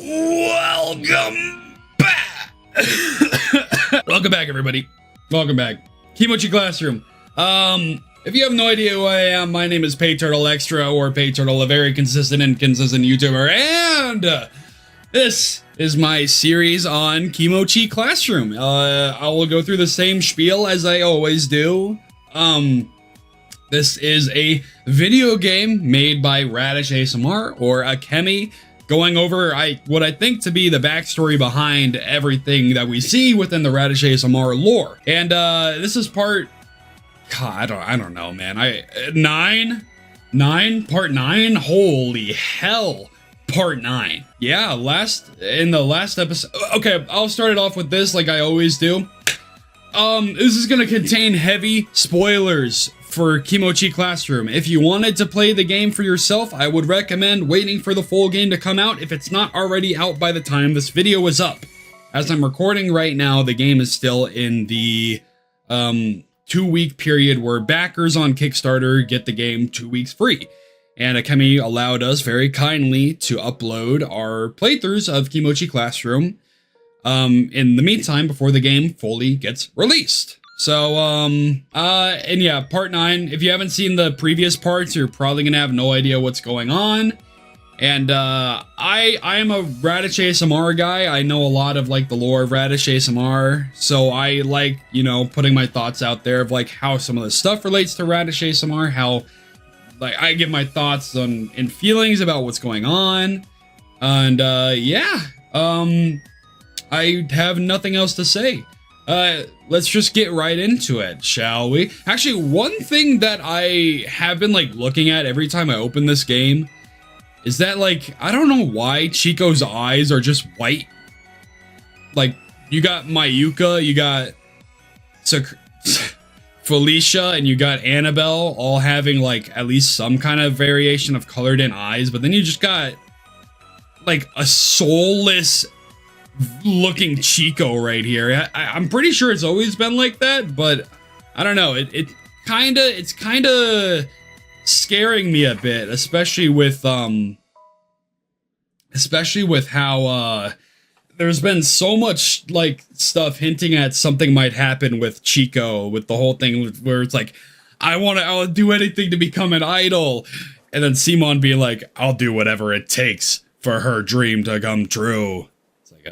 Welcome back! Welcome back, everybody. Welcome back. Kimochii Classroom. If you have no idea who I am, my name is Peyturtle Extra, or Peyturtle, a very consistent and consistent YouTuber, and this is my series on Kimochii Classroom. I will go through the same spiel as I always do. This is a video game made by Radish ASMR, or Akemi, going over what I think to be the backstory behind everything that we see within the Radish ASMR lore. And this is part, God, I don't know, man. Part 9? Holy hell. Part 9. Yeah, in the last episode. Okay, I'll start it off with this like I always do. This is gonna contain heavy spoilers for Kimochii Classroom. If you wanted to play the game for yourself, I would recommend waiting for the full game to come out if it's not already out by the time this video is up. As I'm recording right now, the game is still in the 2-week period where backers on Kickstarter get the game 2 weeks free. And Akemi allowed us very kindly to upload our playthroughs of Kimochii Classroom in the meantime before the game fully gets released. So, and yeah, part 9, if you haven't seen the previous parts, you're probably gonna have no idea what's going on. And, I am a Radish ASMR guy. I know a lot of, like, the lore of Radish ASMR, so I like, you know, putting my thoughts out there of, like, how some of the stuff relates to Radish ASMR, how, like, I give my thoughts on, and feelings about what's going on. And, yeah, I have nothing else to say. Let's just get right into it, shall we? Actually, one thing that I have been, like, looking at every time I open this game is that, like, I don't know why Chiko's eyes are just white. Like, you got Mayuka, you got Felicia, and you got Annabelle all having, like, at least some kind of variation of colored in eyes, but then you just got, like, a soulless looking Chiko right here. I'm pretty sure it's always been like that, but I don't know. It's kind of scaring me a bit, especially with how there's been so much, like, stuff hinting at something might happen with Chiko, with the whole thing where it's like, I'll do anything to become an idol, and then Simon being like, I'll do whatever it takes for her dream to come true.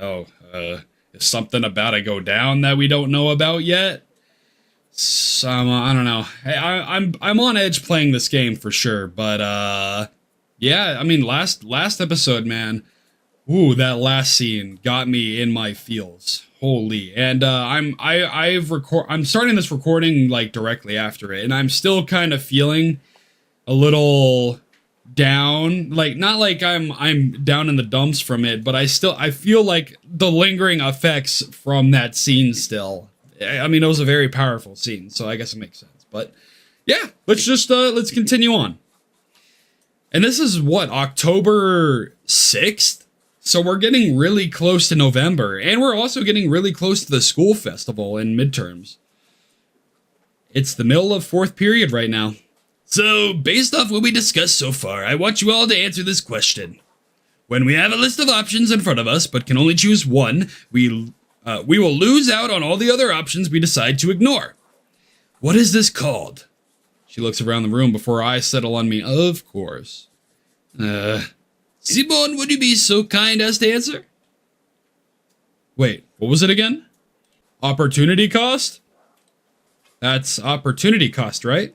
Oh, is something about to go down that we don't know about yet? So, I don't know. Hey, I'm on edge playing this game for sure, but yeah, I mean, last episode, man. Ooh, that last scene got me in my feels. Holy. And I'm starting this recording, like, directly after it, and I'm still kind of feeling a little down, like, not like I'm down in the dumps from it, but I feel like the lingering effects from that scene still. I mean, it was a very powerful scene, so I guess it makes sense. But yeah, let's continue on. And this is what, October 6th? So we're getting really close to November, and we're also getting really close to the school festival and midterms. It's the middle of 4th period right now. So, based off what we discussed so far, I want you all to answer this question. When we have a list of options in front of us, but can only choose one, we will lose out on all the other options we decide to ignore. What is this called? She looks around the room before her eyes settle on me. Of course. Simon, would you be so kind as to answer? Wait, what was it again? Opportunity cost? That's opportunity cost, right?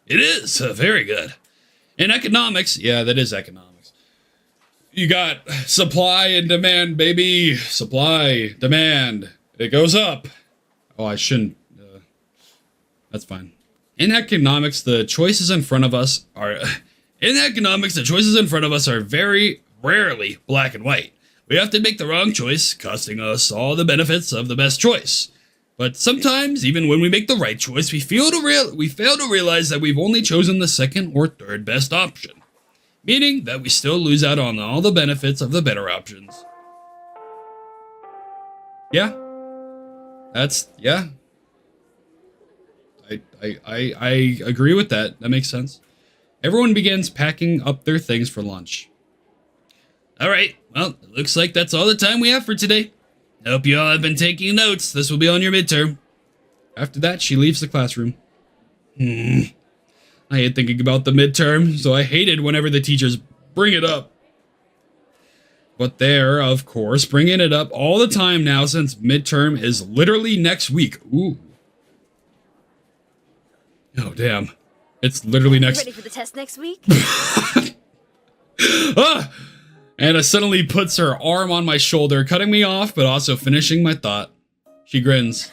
It is, very good. In economics, yeah, that is economics. You got supply and demand, baby. Supply, demand. It goes up. Oh, I shouldn't. That's fine. In economics, the choices in front of us are very rarely black and white. We have to make the wrong choice, costing us all the benefits of the best choice. But sometimes, even when we make the right choice, we fail to realize that we've only chosen the second or third best option, meaning that we still lose out on all the benefits of the better options. Yeah. Yeah. I agree with that. That makes sense. Everyone begins packing up their things for lunch. Alright, well, it looks like that's all the time we have for today. Hope you all have been taking notes. This will be on your midterm. After that, she leaves the classroom. I hate thinking about the midterm, so I hate it whenever the teachers bring it up. But they're, of course, bringing it up all the time now since midterm is literally next week. Ooh. Oh, damn. It's literally next... Ready for the test next week? Ah! Anna suddenly puts her arm on my shoulder, cutting me off, but also finishing my thought. She grins.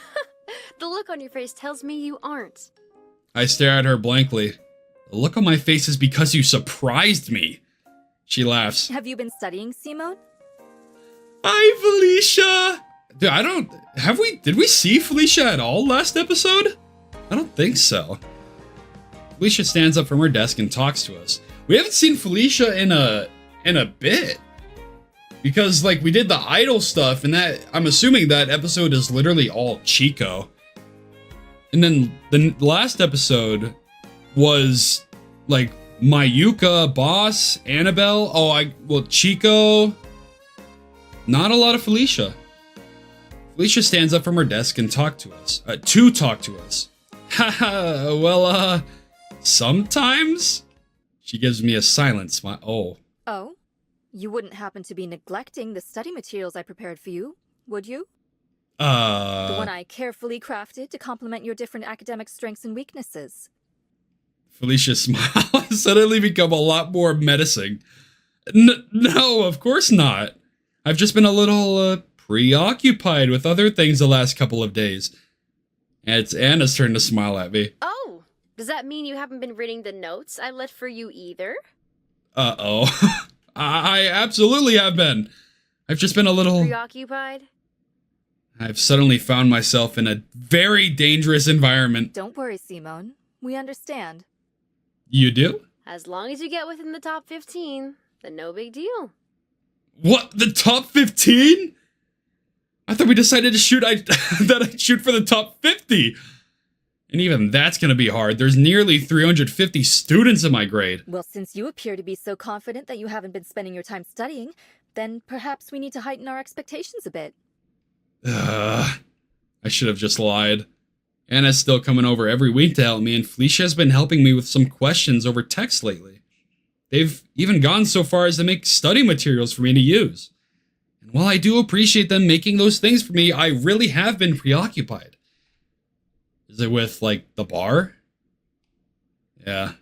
The look on your face tells me you aren't. I stare at her blankly. The look on my face is because you surprised me. She laughs. Have you been studying, Simone? Hi, Felicia! Dude, did we see Felicia at all last episode? I don't think so. Felicia stands up from her desk and talks to us. We haven't seen Felicia in a bit. Because, like, we did the idol stuff, and that, I'm assuming that episode is literally all Chiko. And then the last episode was, like, Mayuka, Boss, Annabelle, Chiko. Not a lot of Felicia. Felicia stands up from her desk and talk to us. Haha, well, sometimes? She gives me a silent smile. Oh? You wouldn't happen to be neglecting the study materials I prepared for you, would you? The one I carefully crafted to complement your different academic strengths and weaknesses. Felicia's smile has suddenly become a lot more menacing. No, of course not. I've just been a little, preoccupied with other things the last couple of days. And it's Anna's turn to smile at me. Oh, does that mean you haven't been reading the notes I left for you either? Uh-oh. I absolutely have been. I've just been a little... Preoccupied? I've suddenly found myself in a very dangerous environment. Don't worry, Simone. We understand. You do? As long as you get within the top 15, then no big deal. What? The top 15? I thought we decided to shoot that I'd shoot for the top 50. And even that's gonna be hard. There's nearly 350 students in my grade. Well, since you appear to be so confident that you haven't been spending your time studying, then perhaps we need to heighten our expectations a bit. I should have just lied. Anna's still coming over every week to help me, and Felicia has been helping me with some questions over text lately. They've even gone so far as to make study materials for me to use. And while I do appreciate them making those things for me, I really have been preoccupied. Is it with, like, the bar? Yeah.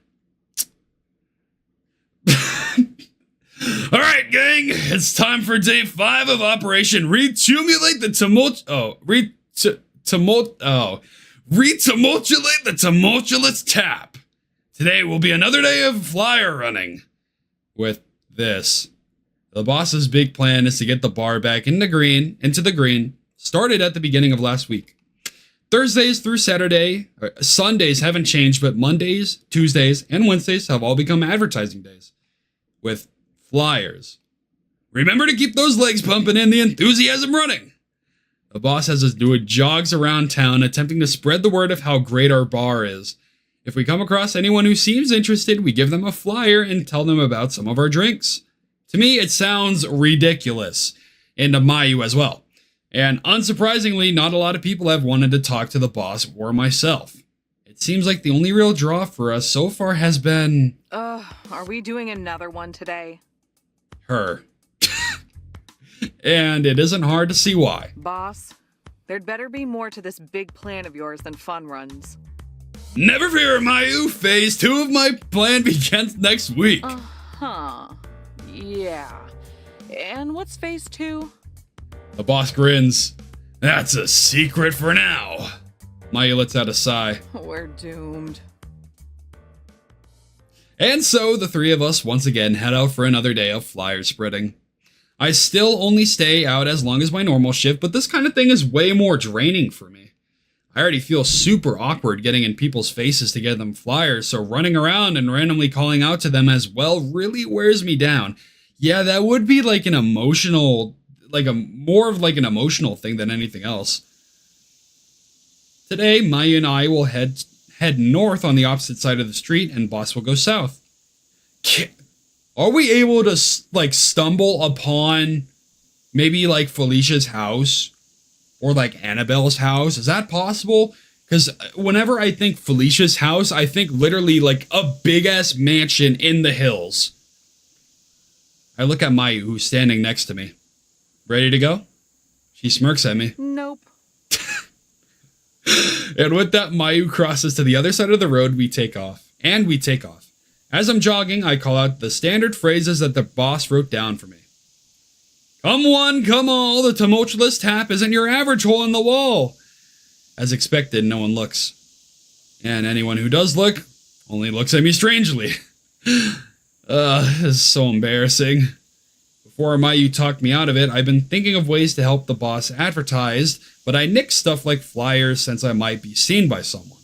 Alright, gang, it's time for day 5 of Operation re-tumultuate the re-tumultuate the tumultuous tap. Today will be another day of flyer running. With this. The boss's big plan is to get the bar back into the green, started at the beginning of last week. Thursdays through Sundays haven't changed, but Mondays, Tuesdays, and Wednesdays have all become advertising days. With flyers. Remember to keep those legs pumping and the enthusiasm running. The boss has us doing jogs around town, attempting to spread the word of how great our bar is. If we come across anyone who seems interested, we give them a flyer and tell them about some of our drinks. To me, it sounds ridiculous, and to Mayu as well. And unsurprisingly, not a lot of people have wanted to talk to the boss or myself. It seems like the only real draw for us so far has been... Are we doing another one today? Her. And it isn't hard to see why. Boss, there'd better be more to this big plan of yours than fun runs. Never fear, Mayu. Phase 2 of my plan begins next week. Yeah. And what's phase 2? The boss grins. That's a secret for now. Mayu lets out a sigh. We're doomed. And so the three of us once again head out for another day of flyer spreading. I still only stay out as long as my normal shift, but this kind of thing is way more draining for me. I already feel super awkward getting in people's faces to get them flyers, so running around and randomly calling out to them as well really wears me down. Yeah, that would be like an emotional, more of an emotional thing than anything else. Today, Mayu and I will head north on the opposite side of the street, and Boss will go south. Are we able to, like, stumble upon maybe, like, Felicia's house? Or, like, Annabelle's house? Is that possible? Because whenever I think Felicia's house, I think literally, like, a big-ass mansion in the hills. I look at Mayu, who's standing next to me. Ready to go? She smirks at me. Nope. And with that, Mayu crosses to the other side of the road. We take off. And we take off. As I'm jogging, I call out the standard phrases that the boss wrote down for me. Come one, come all, the tumultuous tap isn't your average hole in the wall. As expected, no one looks. And anyone who does look only looks at me strangely. This is so embarrassing. Before Mayu talked me out of it, I've been thinking of ways to help the boss advertise, but I nixed stuff like flyers since I might be seen by someone.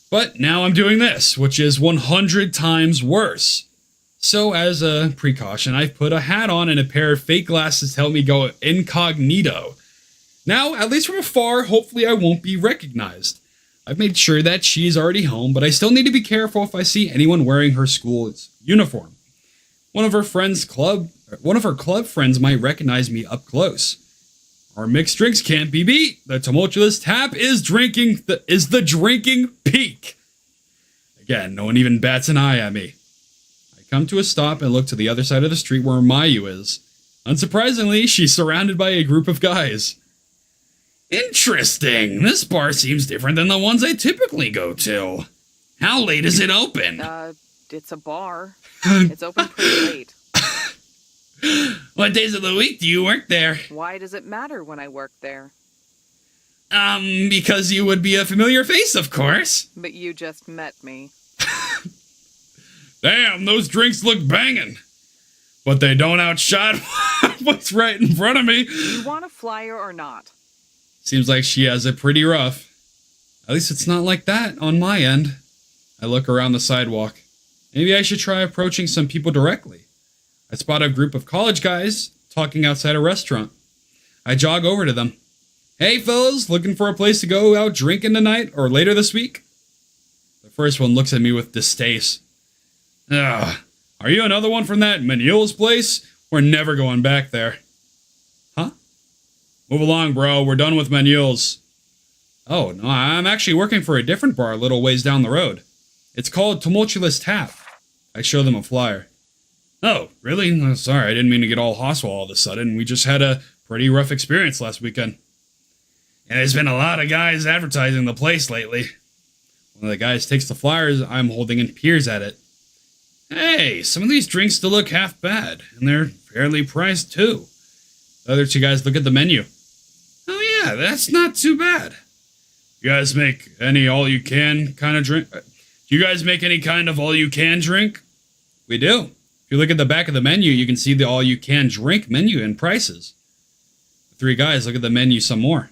But now I'm doing this, which is 100 times worse. So as a precaution, I've put a hat on and a pair of fake glasses to help me go incognito. Now, at least from afar, hopefully I won't be recognized. I've made sure that she's already home, but I still need to be careful if I see anyone wearing her school's uniform. One of her club friends might recognize me up close. Our mixed drinks can't be beat. The tumultuous tap is the drinking peak. Again, no one even bats an eye at me. I come to a stop and look to the other side of the street where Mayu is. Unsurprisingly, she's surrounded by a group of guys. Interesting. This bar seems different than the ones I typically go to. How late is it open? It's a bar. It's open pretty late. What days of the week do you work there? Why does it matter when I work there? Because you would be a familiar face, of course. But you just met me. Damn, those drinks look banging. But they don't outshine what's right in front of me. You want a flyer or not? Seems like she has it pretty rough. At least it's not like that on my end. I look around the sidewalk. Maybe I should try approaching some people directly. I spot a group of college guys talking outside a restaurant. I jog over to them. Hey fellas, looking for a place to go out drinking tonight or later this week? The first one looks at me with distaste. Ugh, are you another one from that Manul's place? We're never going back there. Huh? Move along, bro. We're done with Manul's. Oh, no, I'm actually working for a different bar a little ways down the road. It's called Tumultuous Tap. I show them a flyer. Oh, really? Oh, sorry, I didn't mean to get all hostile all of a sudden. We just had a pretty rough experience last weekend. And there's been a lot of guys advertising the place lately. One of the guys takes the flyers I'm holding and peers at it. Hey, some of these drinks still look half bad, and they're fairly priced too. The other two guys look at the menu. Oh yeah, that's not too bad. You guys make any all-you-can kind of drink? Do you guys make any kind of all-you-can drink? We do. If you look at the back of the menu, you can see the all-you-can drink menu and prices. The three guys look at the menu some more.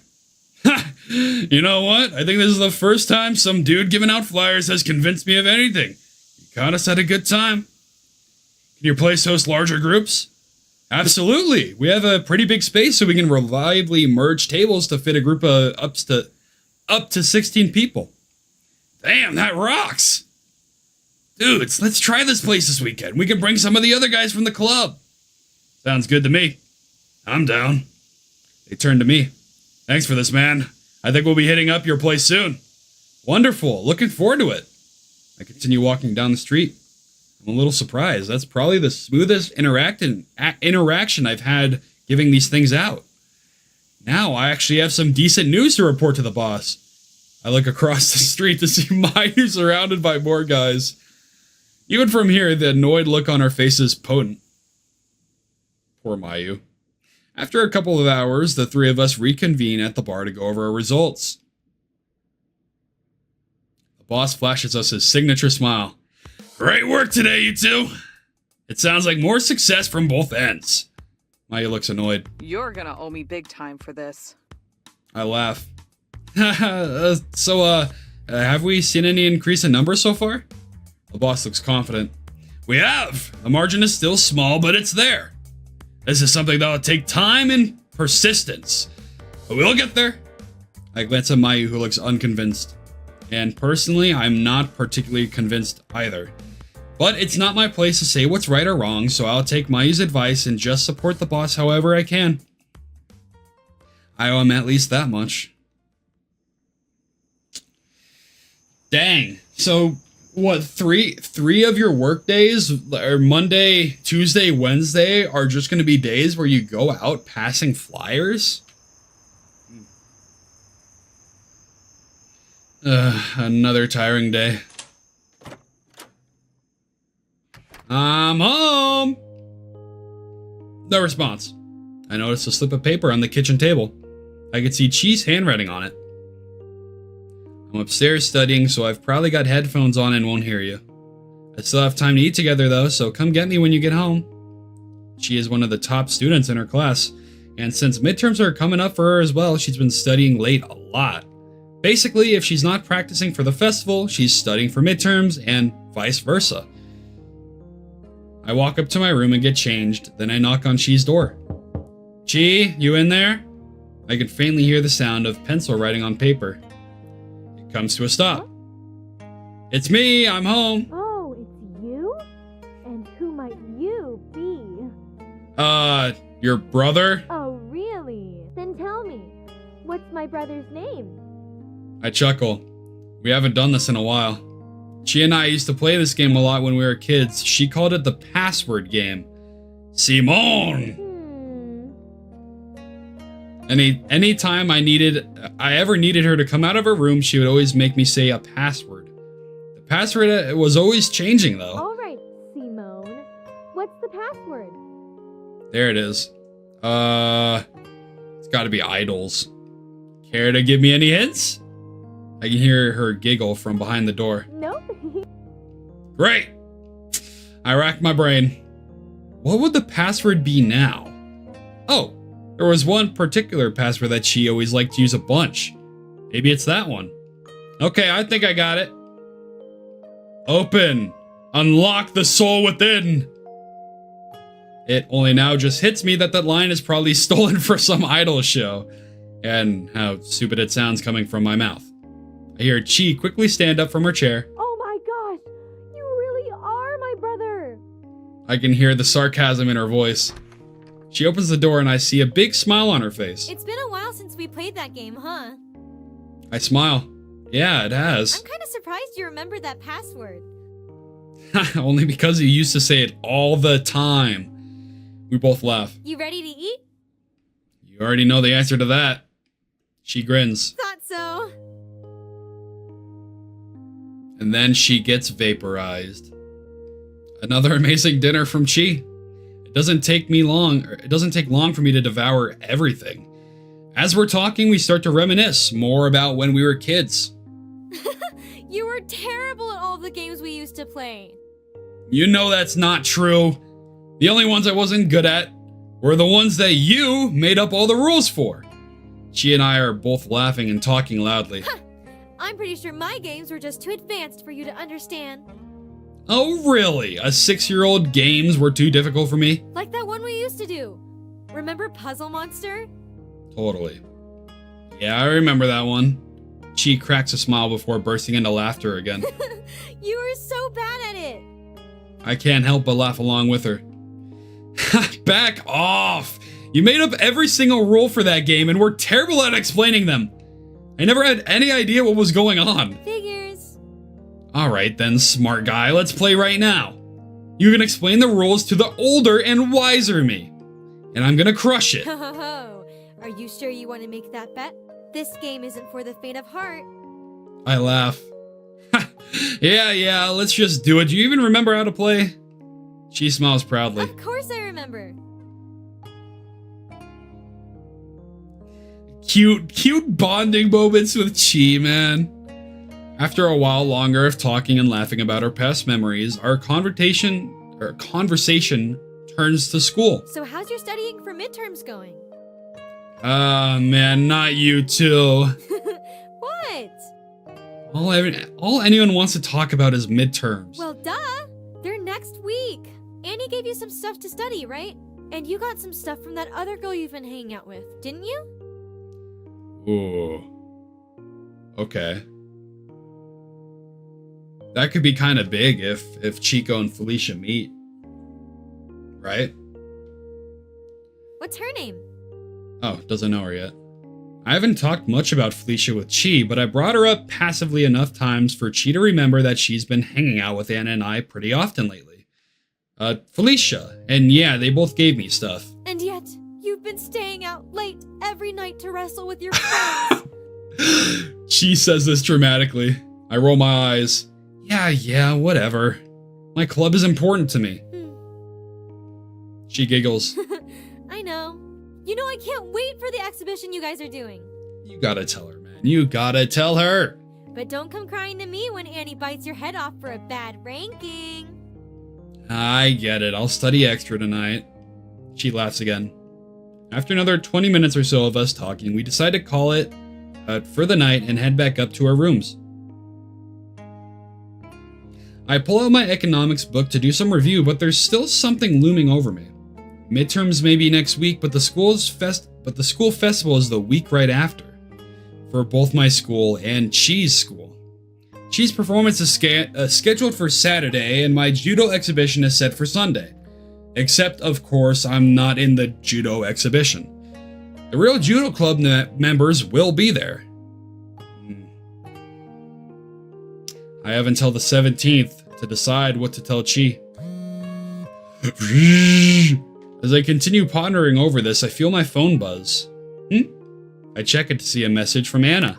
Ha! You know what? I think this is the first time some dude giving out flyers has convinced me of anything. You caught us at a good time. Can your place host larger groups? Absolutely. We have a pretty big space so we can reliably merge tables to fit a group of up to 16 people. Damn, that rocks. Dudes, let's try this place this weekend. We can bring some of the other guys from the club. Sounds good to me. I'm down. They turn to me. Thanks for this, man. I think we'll be hitting up your place soon. Wonderful. Looking forward to it. I continue walking down the street. I'm a little surprised. That's probably the smoothest interaction I've had giving these things out. Now I actually have some decent news to report to the boss. I look across the street to see Mayu surrounded by more guys. Even from here, the annoyed look on her face is potent. Poor Mayu. After a couple of hours, the three of us reconvene at the bar to go over our results. The boss flashes us his signature smile. Great work today, you two. It sounds like more success from both ends. Mayu looks annoyed. You're gonna owe me big time for this. I laugh. So, have we seen any increase in numbers so far? The boss looks confident. We have. The margin is still small, but it's there. This is something that'll take time and persistence. But we'll get there. I glance at Mayu, who looks unconvinced. And personally, I'm not particularly convinced either. But it's not my place to say what's right or wrong, so I'll take Mayu's advice and just support the boss however I can. I owe him at least that much. Dang. So, what, three of your work days, or Monday, Tuesday, Wednesday, are just going to be days where you go out passing flyers? Another tiring day. I'm home! No response. I noticed a slip of paper on the kitchen table. I could see Chi's handwriting on it. I'm upstairs studying, so I've probably got headphones on and won't hear you. I still have time to eat together though, so come get me when you get home. She is one of the top students in her class, and since midterms are coming up for her as well, she's been studying late a lot. Basically, if she's not practicing for the festival, she's studying for midterms, and vice versa. I walk up to my room and get changed, then I knock on Chi's door. Chi, you in there? I can faintly hear the sound of pencil writing on paper. It comes to a stop. It's me, I'm home. Oh, it's you? And who might you be? Your brother? Oh, really? Then tell me, what's my brother's name? I chuckle. We haven't done this in a while. Chi and I used to play this game a lot when we were kids. She called it the password game. Simone! Anytime I ever needed her to come out of her room, she would always make me say a password. The password was always changing though. All right, Simone. What's the password? There it is. It's gotta be idols. Care to give me any hints? I can hear her giggle from behind the door. Nope. Great! I racked my brain. What would the password be now? Oh, there was one particular password that she always liked to use a bunch. Maybe it's that one. Okay, I think I got it. Open. Unlock the soul within. It only now just hits me that that line is probably stolen for some idol show. And how stupid it sounds coming from my mouth. I hear Chi quickly stand up from her chair. Oh my gosh, you really are my brother. I can hear the sarcasm in her voice. She opens the door and I see a big smile on her face. It's been a while since we played that game, huh? I smile. Yeah, it has. I'm kind of surprised you remember that password. Only because you used to say it all the time. We both laugh. You ready to eat? You already know the answer to that. She grins. Thought so. And then she gets vaporized. Another amazing dinner from Chi. It doesn't take long for me to devour everything. As we're talking, we start to reminisce more about when we were kids. You were terrible at all the games we used to play. You know that's not true. The only ones I wasn't good at were the ones that you made up all the rules for. She and I are both laughing and talking loudly. I'm pretty sure my games were just too advanced for you to understand. Oh, really? A 6-year-old games were too difficult for me? Like that one we used to do. Remember Puzzle Monster? Totally. Yeah, I remember that one. Chi cracks a smile before bursting into laughter again. You were so bad at it. I can't help but laugh along with her. Back off! You made up every single rule for that game and were terrible at explaining them. I never had any idea what was going on. Figures. Alright then, smart guy, let's play right now. You can explain the rules to the older and wiser me. And I'm gonna crush it. Ho ho ho. Are you sure you want to make that bet? This game isn't for the faint of heart. I laugh. Yeah, let's just do it. Do you even remember how to play? She smiles proudly. Of course I remember. Cute bonding moments with Chi, man. After a while longer of talking and laughing about our past memories, our conversation turns to school. So how's your studying for midterms going? Man, not you too. What? All anyone wants to talk about is midterms. Well, duh. They're next week. Annie gave you some stuff to study, right? And you got some stuff from that other girl you've been hanging out with, didn't you? Ooh. Okay. That could be kind of big if Chiko and Felicia meet. Right? What's her name? Oh, doesn't know her yet. I haven't talked much about Felicia with Chi, but I brought her up passively enough times for Chi to remember that she's been hanging out with Anna and I pretty often lately. Felicia. And yeah, they both gave me stuff. And yet, you've been staying out late every night to wrestle with your friends. She says this dramatically. I roll my eyes. Yeah, whatever. My club is important to me. She giggles. I know. You know I can't wait for the exhibition you guys are doing. You gotta tell her, man. You gotta tell her. But don't come crying to me when Annie bites your head off for a bad ranking. I get it. I'll study extra tonight. She laughs again. After another 20 minutes or so of us talking, we decide to call it for the night and head back up to our rooms. I pull out my economics book to do some review, but there's still something looming over me. Midterms may be next week, but the school festival is the week right after, for both my school and Chi's school. Chi's performance is scheduled for Saturday, and my judo exhibition is set for Sunday. Except, of course, I'm not in the judo exhibition. The real judo club members will be there. I have until the 17th to decide what to tell Chi. As I continue pondering over this, I feel my phone buzz. I check it to see a message from Anna.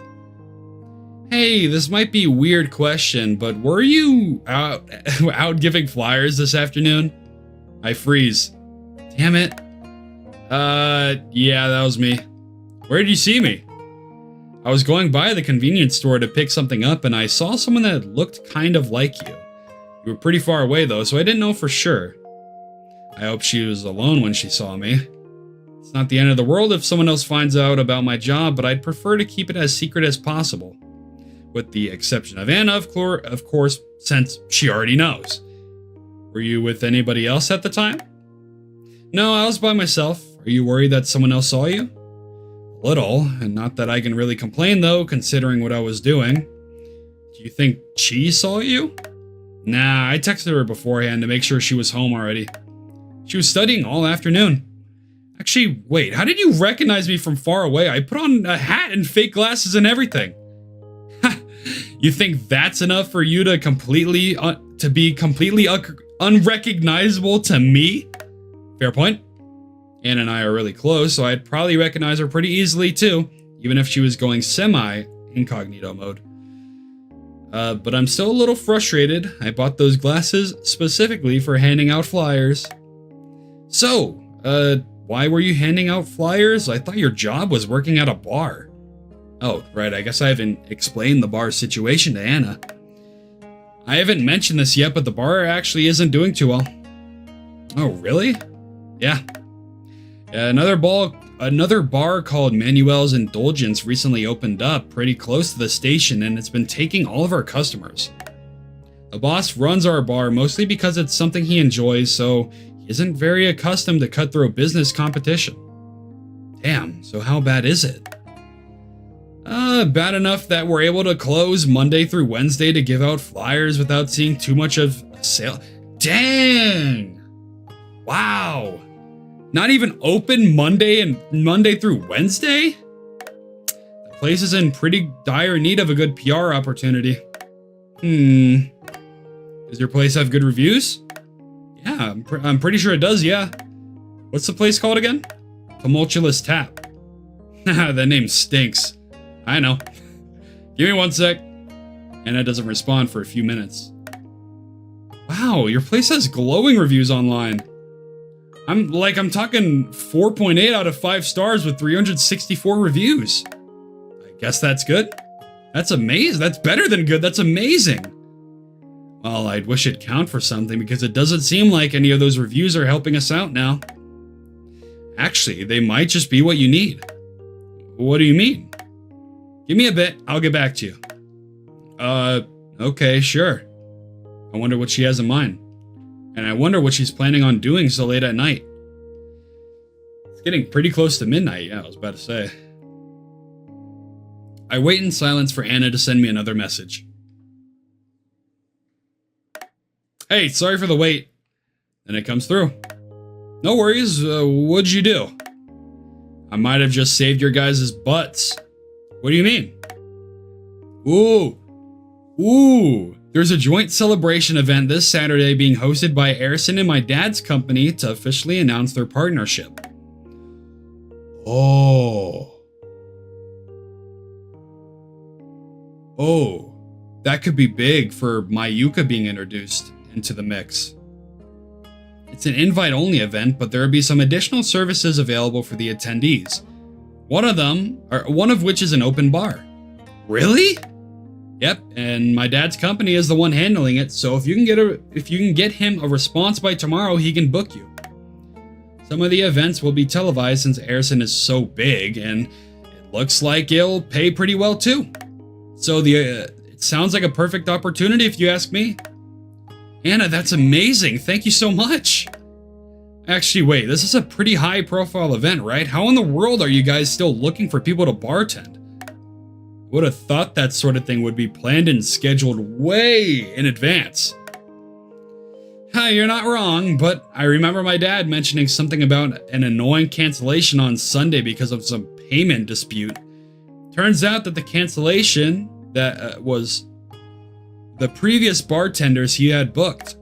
Hey, this might be a weird question, but were you out giving flyers this afternoon? I freeze. Damn it. Yeah, that was me. Where did you see me? I was going by the convenience store to pick something up, and I saw someone that looked kind of like you. You were pretty far away, though, so I didn't know for sure. I hope she was alone when she saw me. It's not the end of the world if someone else finds out about my job, but I'd prefer to keep it as secret as possible. With the exception of Anna, of course, since she already knows. Were you with anybody else at the time? No, I was by myself. Are you worried that someone else saw you? A little, and not that I can really complain though, considering what I was doing. Do you think Chi saw you? Nah, I texted her beforehand to make sure she was home already. She was studying all afternoon. Actually, wait, how did you recognize me from far away? I put on a hat and fake glasses and everything. You think that's enough for you to be completely unrecognizable to me? Fair point. Anna and I are really close, so I'd probably recognize her pretty easily too, even if she was going semi-incognito mode. But I'm still a little frustrated. I bought those glasses specifically for handing out flyers. So, why were you handing out flyers? I thought your job was working at a bar. Oh, right, I guess I haven't explained the bar situation to Anna. I haven't mentioned this yet, but the bar actually isn't doing too well. Oh, really? Yeah. Another bar called Manuel's Indulgence recently opened up pretty close to the station, and it's been taking all of our customers. The boss runs our bar mostly because it's something he enjoys, so he isn't very accustomed to cutthroat business competition. Damn, so how bad is it? Bad enough that we're able to close Monday through Wednesday to give out flyers without seeing too much of a sale. Dang! Wow! Not even open Monday through Wednesday? The place is in pretty dire need of a good PR opportunity. Does your place have good reviews? Yeah, I'm pretty sure it does, yeah. What's the place called again? Tumultuous Tap. Haha, that name stinks. I know. Give me one sec. Anna doesn't respond for a few minutes. Wow, your place has glowing reviews online. I'm talking 4.8 out of 5 stars with 364 reviews. I guess that's good. That's amazing. That's better than good. That's amazing. Well, I'd wish it'd count for something because it doesn't seem like any of those reviews are helping us out now. Actually, they might just be what you need. What do you mean? Give me a bit. I'll get back to you. Okay, sure. I wonder what she has in mind. And I wonder what she's planning on doing so late at night. It's getting pretty close to midnight, yeah, I was about to say. I wait in silence for Anna to send me another message. Hey, sorry for the wait. And it comes through. No worries, what'd you do? I might have just saved your guys' butts. What do you mean? Ooh, there's a joint celebration event this Saturday being hosted by Arison and my dad's company to officially announce their partnership. Oh, that could be big for Mayuka being introduced into the mix. It's an invite-only event, but there will be some additional services available for the attendees. One of which is an open bar. Really? Yep, and my dad's company is the one handling it, so if you can get him a response by tomorrow, he can book you. Some of the events will be televised since Arison is so big, and it looks like it'll pay pretty well too. So it sounds like a perfect opportunity if you ask me. Anna, that's amazing. Thank you so much. Actually, wait, this is a pretty high profile event, right? How in the world are you guys still looking for people to bartend? Would have thought that sort of thing would be planned and scheduled way in advance. You're not wrong, but I remember my dad mentioning something about an annoying cancellation on Sunday because of some payment dispute. Turns out that the cancellation was the previous bartenders he had booked.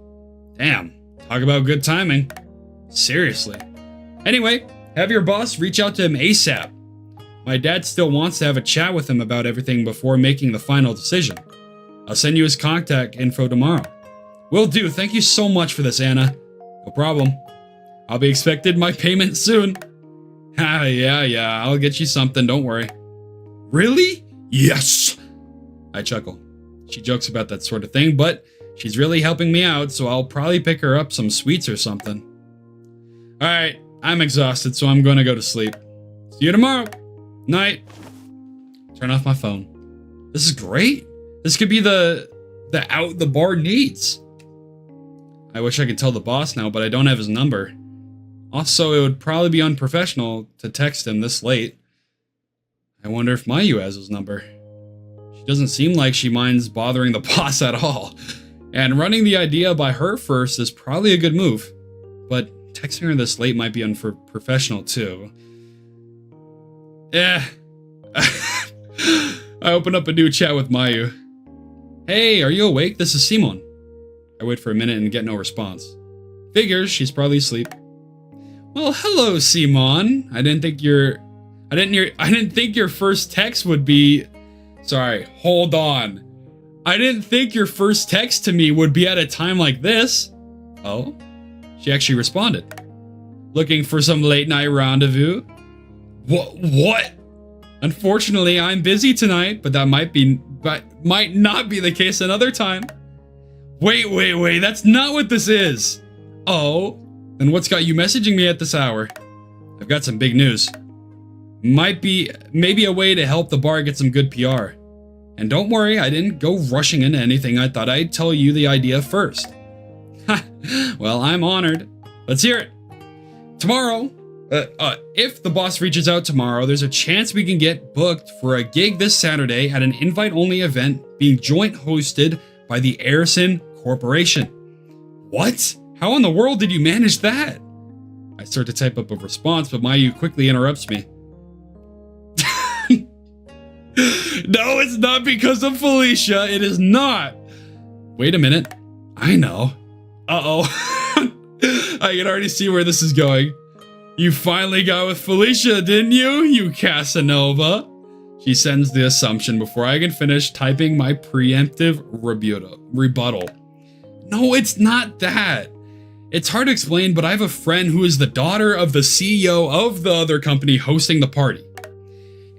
Damn, talk about good timing. Seriously. Anyway, have your boss reach out to him ASAP. My dad still wants to have a chat with him about everything before making the final decision. I'll send you his contact info tomorrow. Will do. Thank you so much for this, Anna. No problem. I'll be expecting my payment soon. Yeah, I'll get you something, don't worry. Really? Yes! I chuckle. She jokes about that sort of thing, but she's really helping me out, so I'll probably pick her up some sweets or something. Alright, I'm exhausted, so I'm gonna go to sleep. See you tomorrow. Night. Turn off my phone. This is great. This could be the out the bar needs. I wish I could tell the boss now, but I don't have his number. Also, it would probably be unprofessional to text him this late. I wonder if Mayu has his number. She doesn't seem like she minds bothering the boss at all. And running the idea by her first is probably a good move. But texting her this late might be unprofessional too. I open up a new chat with Mayu. Hey, are you awake? This is Simon. I wait for a minute and get no response. Figures, she's probably asleep. Well, hello, Simon. I didn't think your first text would be... Sorry, hold on. I didn't think your first text to me would be at a time like this. Oh? She actually responded. Looking for some late night rendezvous? What? Unfortunately, I'm busy tonight, but that might not be the case another time. Wait, that's not what this is. Oh, then what's got you messaging me at this hour? I've got some big news. Maybe a way to help the bar get some good PR. And don't worry, I didn't go rushing into anything. I thought I'd tell you the idea first. Well, I'm honored. Let's hear it. Tomorrow, if the boss reaches out tomorrow, there's a chance we can get booked for a gig this Saturday at an invite-only event being joint hosted by the Arison Corporation. What? How in the world did you manage that? I start to type up a response, but Mayu quickly interrupts me. No, it's not because of Felicia. It is not. Wait a minute. I know. Uh-oh. I can already see where this is going. You finally got with Felicia, didn't you? You Casanova. She sends the assumption before I can finish typing my preemptive rebuttal. No, it's not that. It's hard to explain, but I have a friend who is the daughter of the CEO of the other company hosting the party.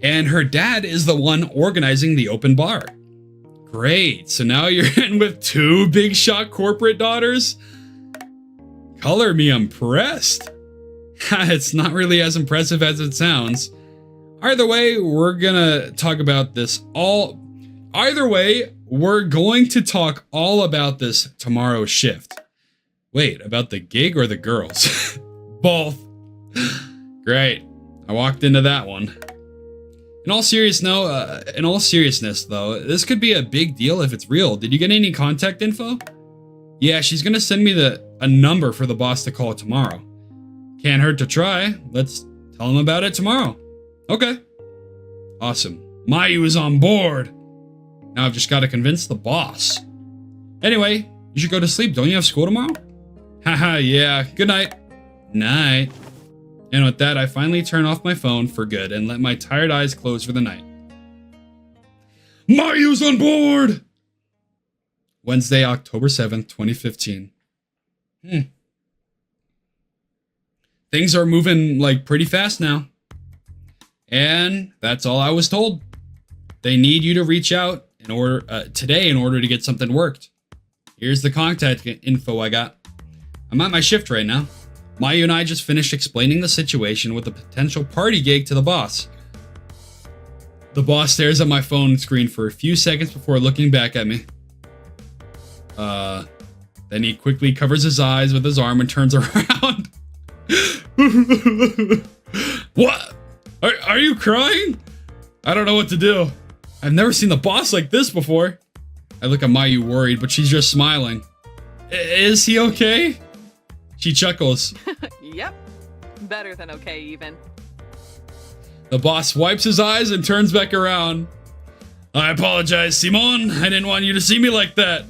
And her dad is the one organizing the open bar. Great, so now you're in with two big shot corporate daughters? Color me impressed. It's not really as impressive as it sounds. Either way, we're going to talk all about this tomorrow's shift. Wait, about the gig or the girls? Both. Great. I walked into that one. In all seriousness, though, this could be a big deal if it's real. Did you get any contact info? Yeah, she's gonna send me a number for the boss to call tomorrow. Can't hurt to try. Let's tell him about it tomorrow. Okay. Awesome. Mayu is on board. Now I've just got to convince the boss. Anyway, you should go to sleep. Don't you have school tomorrow? Haha, yeah. Good night. Night. And with that, I finally turn off my phone for good and let my tired eyes close for the night. Mayu's on board! Wednesday, October 7th, 2015. Things are moving like pretty fast now. And that's all I was told. They need you to reach out today in order to get something worked. Here's the contact info I got. I'm at my shift right now. Mayu and I just finished explaining the situation with a potential party gig to the boss. The boss stares at my phone screen for a few seconds before looking back at me. Then he quickly covers his eyes with his arm and turns around. What? Are you crying? I don't know what to do. I've never seen the boss like this before. I look at Mayu worried, but she's just smiling. Is he okay? She chuckles. Yep. Better than okay, even. The boss wipes his eyes and turns back around. I apologize, Simon. I didn't want you to see me like that.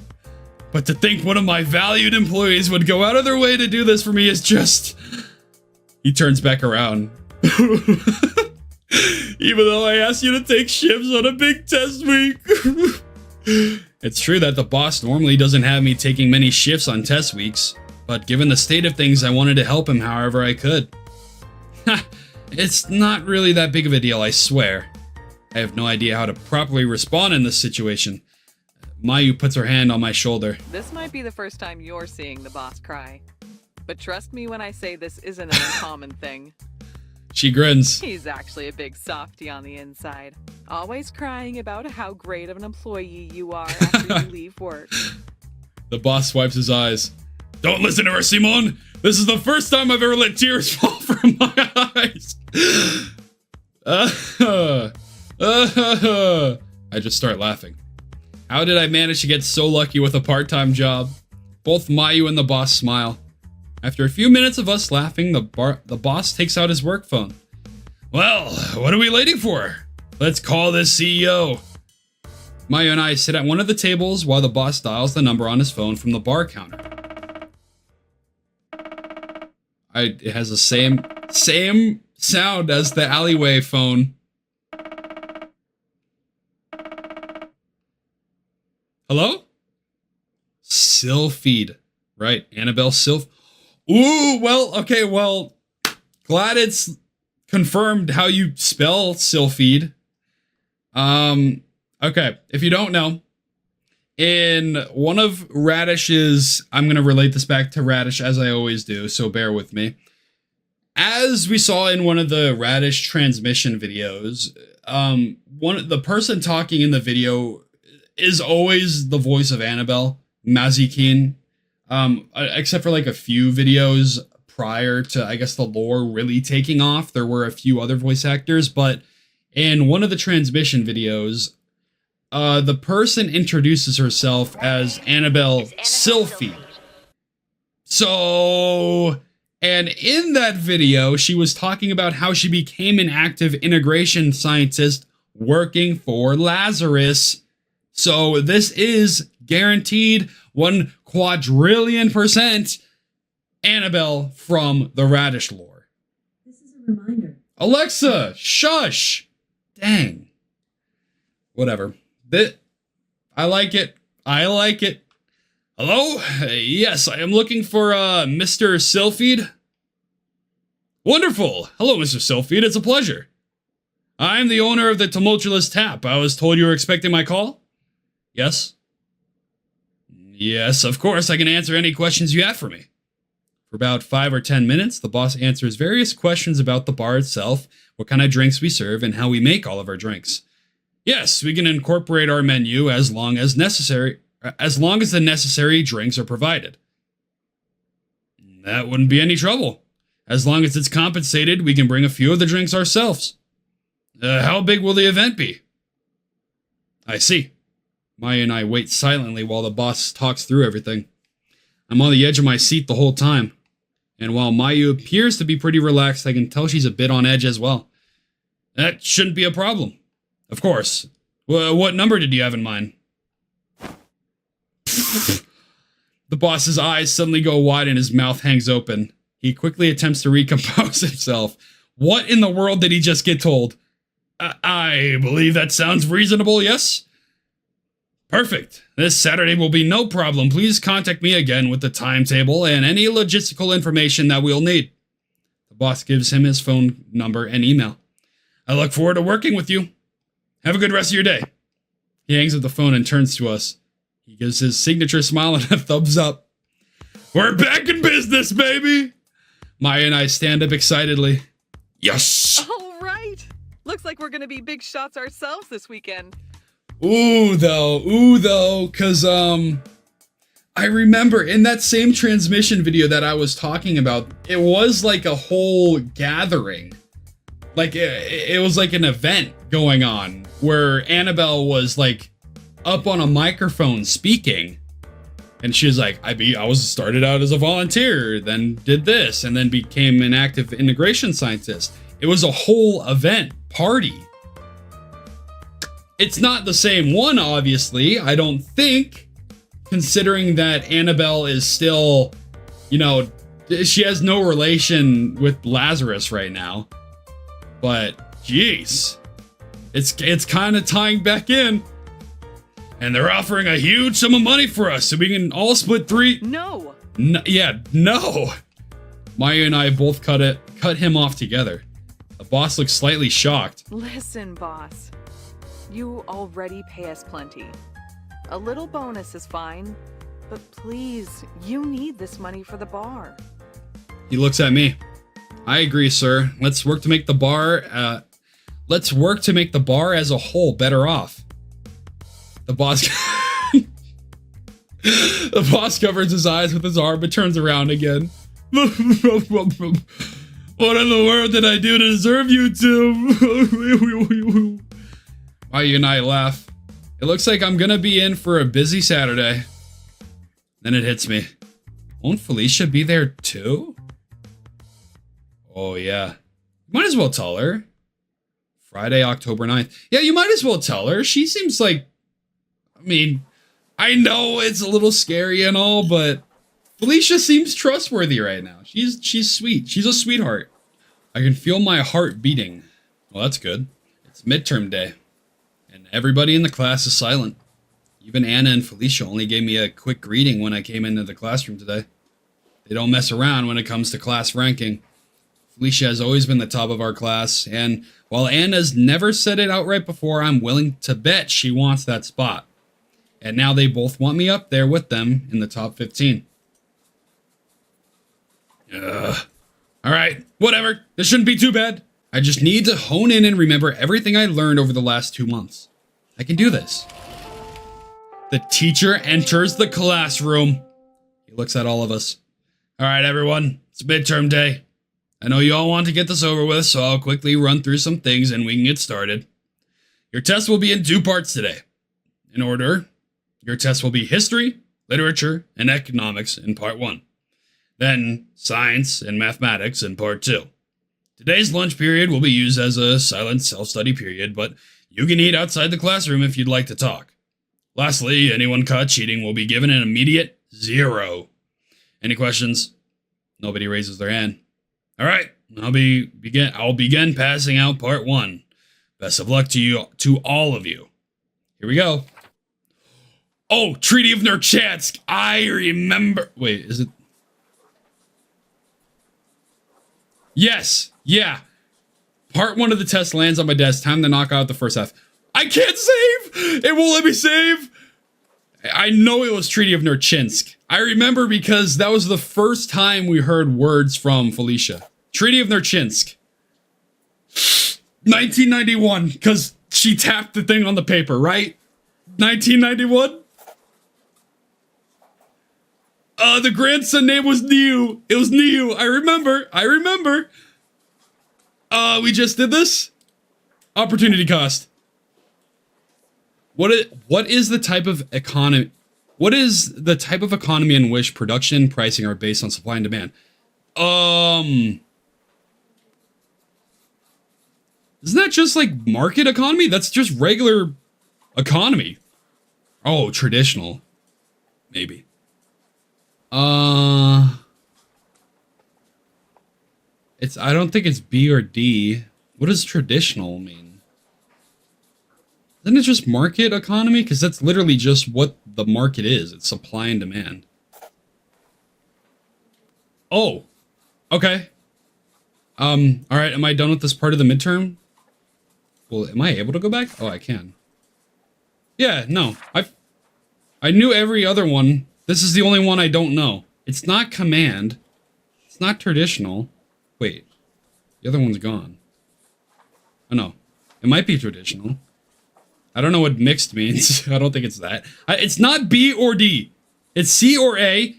But to think one of my valued employees would go out of their way to do this for me is just... He turns back around. Even though I asked you to take shifts on a big test week. It's true that the boss normally doesn't have me taking many shifts on test weeks, but given the state of things, I wanted to help him however I could. It's not really that big of a deal, I swear. I have no idea how to properly respond in this situation. Mayu puts her hand on my shoulder. This might be the first time you're seeing the boss cry. But trust me when I say this isn't an uncommon thing. She grins. He's actually a big softie on the inside. Always crying about how great of an employee you are after you leave work. The boss wipes his eyes. Don't listen to her, Simon! This is the first time I've ever let tears fall from my eyes! I just start laughing. How did I manage to get so lucky with a part-time job? Both Mayu and the boss smile. After a few minutes of us laughing, the boss takes out his work phone. Well, what are we waiting for? Let's call this CEO. Mayu and I sit at one of the tables while the boss dials the number on his phone from the bar counter. It has the same sound as the alleyway phone. Hello? Sylphid. Right, Annabelle Sylph. Ooh, well, glad it's confirmed how you spell Sylphid. Okay, if you don't know, in one of Radish's, I'm going to relate this back to Radish as I always do, so bear with me. As we saw in one of the Radish transmission videos, the person talking in the video is always the voice of Annabelle, Mazikin. Except for like a few videos prior to, I guess, the lore really taking off, there were a few other voice actors, but in one of the transmission videos, the person introduces herself as Annabelle Sylphid. So, and in that video, she was talking about how she became an active integration scientist working for Lazarus. So this is guaranteed 1,000,000,000% Annabelle from the Radish lore. This is a reminder. Alexa, shush! Dang. Whatever. I like it. Hello? Yes, I am looking for Mr. Sylphid. Wonderful. Hello, Mr. Sylphid. It's a pleasure. I'm the owner of the Tumultuous Tap. I was told you were expecting my call? Yes? Yes, of course, I can answer any questions you have for me. For about 5 or 10 minutes, the boss answers various questions about the bar itself, what kind of drinks we serve, and how we make all of our drinks. Yes, we can incorporate our menu as long as the necessary drinks are provided. That wouldn't be any trouble. As long as it's compensated, we can bring a few of the drinks ourselves. How big will the event be? I see. Maya and I wait silently while the boss talks through everything. I'm on the edge of my seat the whole time. And while Mayu appears to be pretty relaxed, I can tell she's a bit on edge as well. That shouldn't be a problem. Of course. What number did you have in mind? The boss's eyes suddenly go wide and his mouth hangs open. He quickly attempts to recompose himself. What in the world did he just get told? I believe that sounds reasonable, yes? Perfect. This Saturday will be no problem. Please contact me again with the timetable and any logistical information that we'll need. The boss gives him his phone number and email. I look forward to working with you. Have a good rest of your day. He hangs up the phone and turns to us. He gives his signature smile and a thumbs up. We're back in business, baby! Maya and I stand up excitedly. Yes! All right. Looks like we're going to be big shots ourselves this weekend. Ooh, though, cause, I remember in that same transmission video that I was talking about, it was like a whole gathering. Like, it was like an event going on where Annabelle was like up on a microphone speaking. And she was like, I was started out as a volunteer, then did this, and then became an active integration scientist. It was a whole event party. It's not the same one, obviously, I don't think, considering that Annabelle is still, you know, she has no relation with Lazarus right now. But, jeez, it's kind of tying back in. And they're offering a huge sum of money for us, so we can all split three. No. No. Maya and I both cut him off together. The boss looks slightly shocked. Listen, boss. You already pay us plenty. A little bonus is fine, but please, you need this money for the bar. He looks at me. I agree, sir. Let's work to make the bar as a whole better off. The boss The boss covers his eyes with his arm but turns around again. What in the world did I do to deserve you two? Mayu and I laugh. It looks like I'm gonna be in for a busy Saturday. Then it hits me. Won't Felicia be there too? Oh yeah. Might as well tell her. Friday, October 9th. Yeah, you might as well tell her. She seems like... I mean, I know it's a little scary and all, but Felicia seems trustworthy right now. She's sweet. She's a sweetheart. I can feel my heart beating. Well, that's good. It's midterm day. And everybody in the class is silent. Even Anna and Felicia only gave me a quick greeting when I came into the classroom today. They don't mess around when it comes to class ranking. Felicia has always been the top of our class, and while Anna's never said it outright before, I'm willing to bet she wants that spot. And now they both want me up there with them in the top 15. Alright, whatever. This shouldn't be too bad. I just need to hone in and remember everything I learned over the last 2 months. I can do this. The teacher enters the classroom. He looks at all of us. Alright, everyone. It's midterm day. I know you all want to get this over with, so I'll quickly run through some things and we can get started. Your test will be in 2 parts today. In order, your test will be history, literature, and economics in part 1. Then science and mathematics in part 2. Today's lunch period will be used as a silent self-study period, but you can eat outside the classroom if you'd like to talk. Lastly, anyone caught cheating will be given an immediate 0. Any questions? Nobody raises their hand. All right, I'll begin passing out part 1. Best of luck to all of you. Here we go. Oh, Treaty of Nurchansk. I remember. Wait, is it? Yes, yeah. Part 1 of the test lands on my desk. Time to knock out the first half. I can't save. It won't let me save. I know it was Treaty of Nurchansk. I remember because that was the first time we heard words from Felicia. Treaty of Nurchansk. 1991, because she tapped the thing on the paper, right? 1991? The grandson name was Niu. It was Niu. I remember. We just did this? Opportunity cost. What is the type of What is the type of economy in which production and pricing are based on supply and demand? Isn't that just like market economy? That's just regular economy. Oh, traditional. Maybe. I don't think it's B or D. What does traditional mean? Isn't it just market economy? Because that's literally just what the market is. It's supply and demand. Oh, okay. All right. Am I done with this part of the midterm? Well, am I able to go back? Oh, I can. Yeah, no. I knew every other one. This is the only one I don't know. It's not command. It's not traditional. Wait. The other one's gone. Oh, no. It might be traditional. I don't know what mixed means. I don't think it's that. It's not B or D. It's C or A.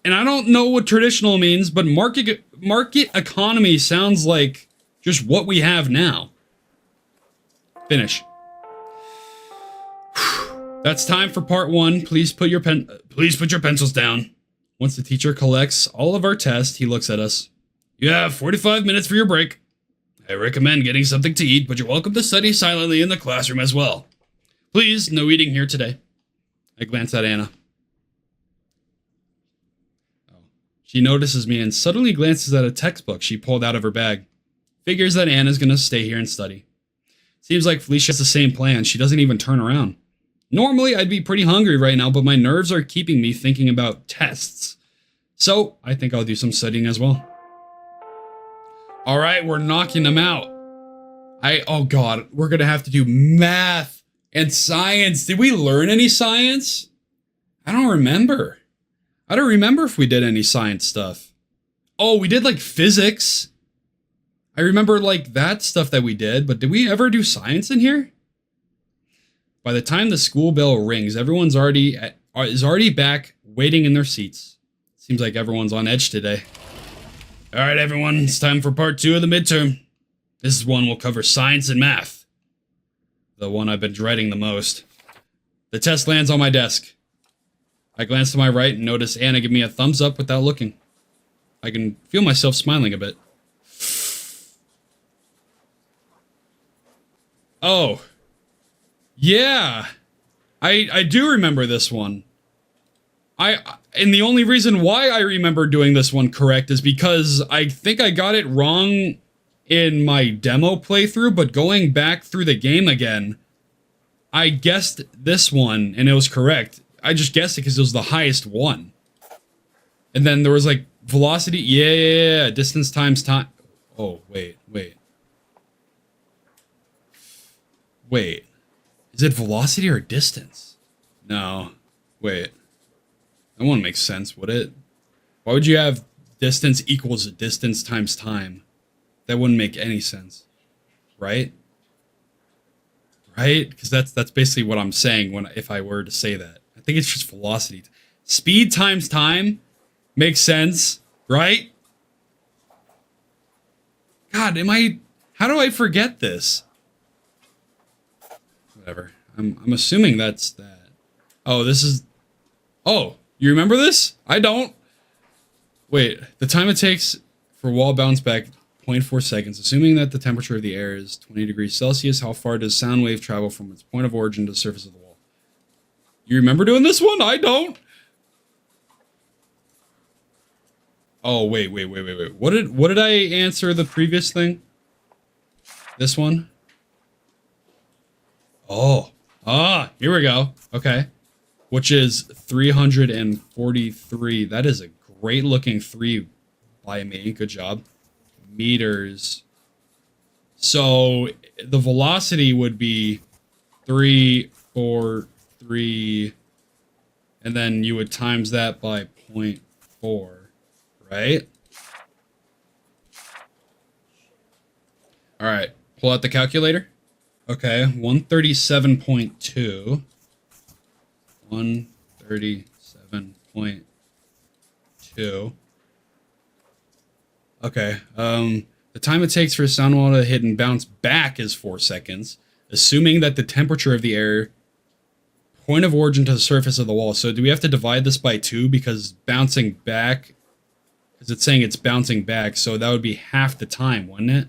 And I don't know what traditional means, but market economy sounds like just what we have now. Finish. That's time for part 1. Please put your pencils down. Once the teacher collects all of our tests, he looks at us. You have 45 minutes for your break. I recommend getting something to eat, but you're welcome to study silently in the classroom as well. Please, no eating here today. I glance at Anna. Oh. She notices me and suddenly glances at a textbook she pulled out of her bag. Figures that Anna's gonna stay here and study. Seems like Felicia has the same plan. She doesn't even turn around. Normally, I'd be pretty hungry right now, but my nerves are keeping me thinking about tests. So, I think I'll do some studying as well. All right, we're knocking them out. Oh God, we're gonna have to do math and science. Did we learn any science? I don't remember. I don't remember if we did any science stuff. Oh, we did like physics. I remember like that stuff that we did, but did we ever do science in here? By the time the school bell rings, everyone's is already back waiting in their seats. Seems like everyone's on edge today. All right, everyone, it's time for part 2 of the midterm. This one will cover science and math. The one I've been dreading the most. The test lands on my desk. I glance to my right and notice Anna give me a thumbs up without looking. I can feel myself smiling a bit. Oh. Yeah. I do remember this one. And the only reason why I remember doing this one correct is because I think I got it wrong in my demo playthrough, but going back through the game again, I guessed this one and it was correct. I just guessed it because it was the highest one. And then there was like velocity. Yeah. Distance times time. Oh, wait. Is it velocity or distance? No. Wait. That wouldn't make sense, would it? Why would you have distance equals distance times time? That wouldn't make any sense. Right? Right? Because that's basically what I'm saying if I were to say that. I think it's just velocity. Speed times time makes sense, right? God, how do I forget this? Whatever. I'm assuming that's that. Oh, this is... Oh, you remember this? I don't. Wait, the time it takes for wall bounce back, 0.4 seconds. Assuming that the temperature of the air is 20 degrees Celsius, how far does sound wave travel from its point of origin to the surface of the wall? You remember doing this one? I don't. Oh, wait. What did I answer the previous thing? This one? Oh. Here we go. Okay. Which is 343. That is a great looking 3 by me. Good job. Meters. So the velocity would be 343. And then you would times that by 0.4. Right? All right. Pull out the calculator. Okay. 137.2. 137.2. Okay. The time it takes for a sound wall to hit and bounce back is 4 seconds, assuming that the temperature of the air point of origin to the surface of the wall. So do we have to divide this by 2 because bouncing back, because it's saying it's bouncing back, so that would be half the time, wouldn't it?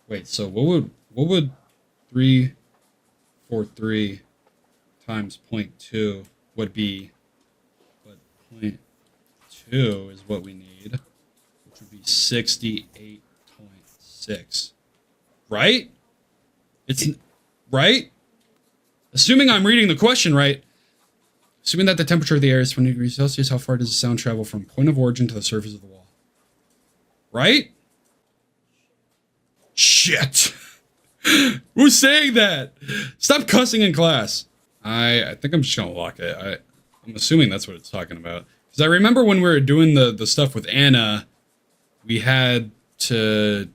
Wait, so what would 343 times 0.2 would be? But 0.2 is what we need, which would be 68.6. Right? It's right? Assuming I'm reading the question right. Assuming that the temperature of the air is 20 degrees Celsius, how far does the sound travel from point of origin to the surface of the wall? Right? Shit. Who's saying that? Stop cussing in class. I think I'm just gonna lock it. I'm assuming that's what it's talking about. Because I remember when we were doing the stuff with Anna, we had to...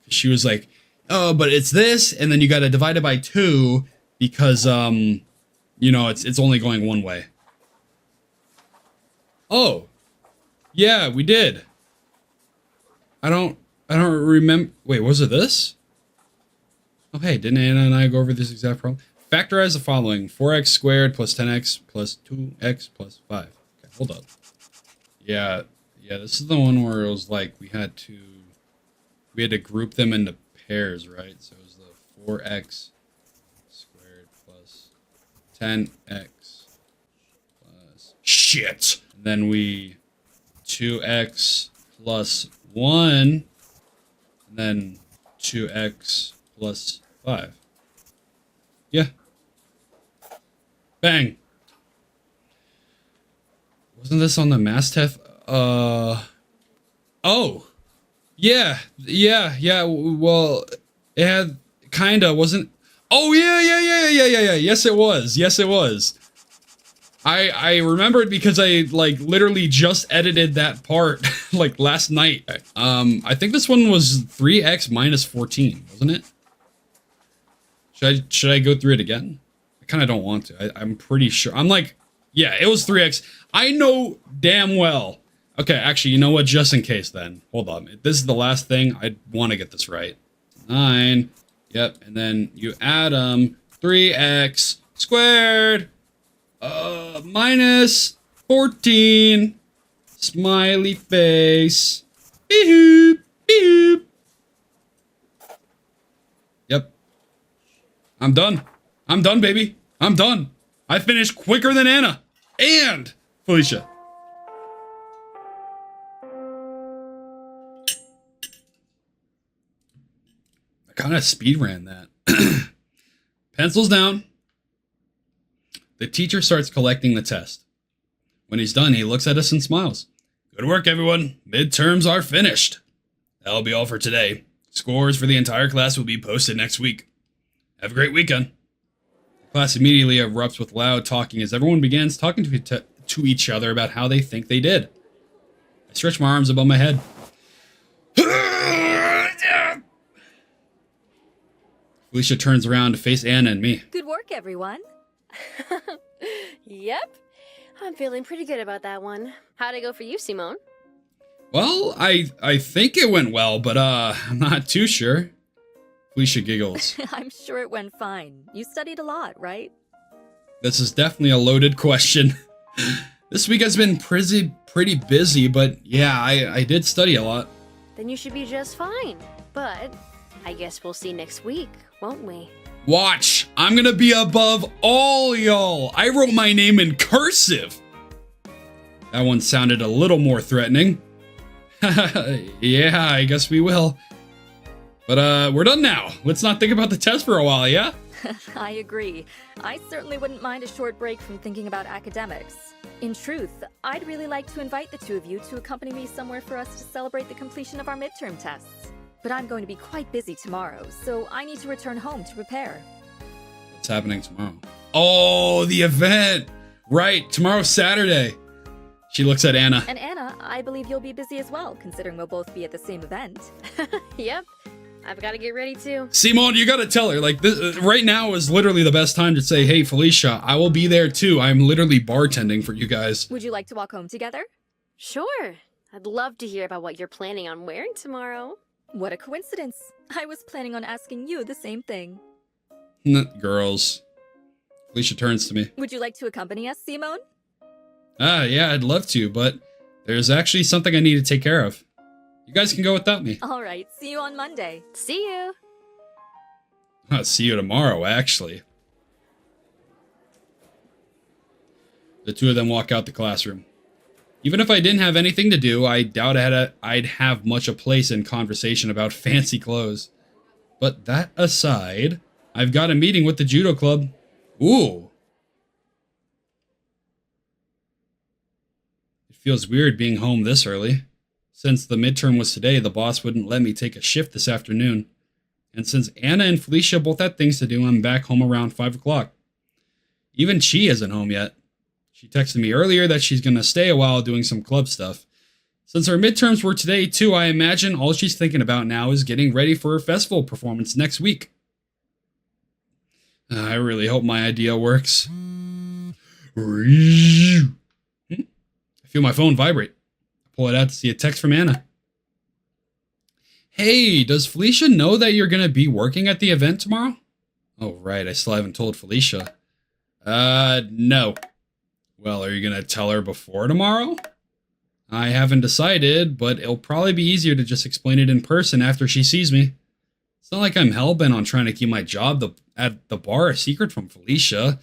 She was like, oh, but it's this, and then you gotta divide it by 2 because, you know, it's only going one way. Oh. Yeah, we did. I don't remember. Wait, was it this? Oh, hey, didn't Anna and I go over this exact problem? Factorize the following. 4x squared plus 10x plus 2x plus 5. Okay, hold up. Yeah, this is the one where it was like we had to group them into pairs, right? So it was the 4x squared plus 10x plus shit. And then we 2x plus 1 and then 2x plus 5. Yeah. Bang. Wasn't this on the math test? Oh. Yeah. Well, it had kinda wasn't. Oh yeah. Yes, it was. I remembered because I like literally just edited that part like last night. I think this one was 3x minus 14, wasn't it? Should I go through it again? I kind of don't want to. I'm pretty sure. I'm like, yeah, it was 3x. I know damn well. Okay, actually, you know what? Just in case then. Hold on. This is the last thing. I want to get this right. 9. Yep. And then you add 3x squared minus 14. Smiley face. Beep, beep. Yep. I'm done. I'm done, baby. I'm done. I finished quicker than Anna. And Felicia. I kind of speed ran that. Pencils down. The teacher starts collecting the test. When he's done, he looks at us and smiles. Good work, everyone. Midterms are finished. That'll be all for today. Scores for the entire class will be posted next week. Have a great weekend. The class immediately erupts with loud talking as everyone begins talking to each other about how they think they did. I stretch my arms above my head. Felicia turns around to face Anna and me. Good work, everyone. Yep. I'm feeling pretty good about that one. How'd it go for you, Simone? Well, I think it went well, but I'm not too sure. Felicia giggles. I'm sure it went fine. You studied a lot, right? This is definitely a loaded question. This week has been pretty busy, but yeah, I did study a lot. Then you should be just fine. But I guess we'll see next week, won't we? Watch! I'm gonna be above all y'all! I wrote my name in cursive! That one sounded a little more threatening. Yeah, I guess we will. But we're done now. Let's not think about the test for a while, yeah? I agree. I certainly wouldn't mind a short break from thinking about academics. In truth, I'd really like to invite the two of you to accompany me somewhere for us to celebrate the completion of our midterm tests. But I'm going to be quite busy tomorrow, so I need to return home to prepare. What's happening tomorrow? Oh, the event! Right, tomorrow's Saturday. She looks at Anna. And Anna, I believe you'll be busy as well, considering we'll both be at the same event. Yep. I've got to get ready too. Simone, you gotta tell her, like, this, right now is literally the best time to say, hey, Felicia, I will be there too. I'm literally bartending for you guys. Would you like to walk home together? Sure. I'd love to hear about what you're planning on wearing tomorrow. What a coincidence. I was planning on asking you the same thing. Girls. Felicia turns to me. Would you like to accompany us, Simone? Yeah, I'd love to, but there's actually something I need to take care of. You guys can go without me. All right, see you on Monday. See you. I'll see you tomorrow, actually. The two of them walk out the classroom. Even if I didn't have anything to do, I doubt I'd have much a place in conversation about fancy clothes. But that aside, I've got a meeting with the judo club. Ooh. It feels weird being home this early. Since the midterm was today, the boss wouldn't let me take a shift this afternoon. And since Anna and Felicia both had things to do, I'm back home around 5 o'clock. Even Chi isn't home yet. She texted me earlier that she's going to stay a while doing some club stuff. Since our midterms were today too, I imagine all she's thinking about now is getting ready for her festival performance next week. I really hope my idea works. I feel my phone vibrate. I pull it out to see a text from Anna. Hey, does Felicia know that you're going to be working at the event tomorrow? Oh, right, I still haven't told Felicia. No. Well, are you going to tell her before tomorrow? I haven't decided, but it'll probably be easier to just explain it in person after she sees me. It's not like I'm hell-bent on trying to keep my job at the bar a secret from Felicia.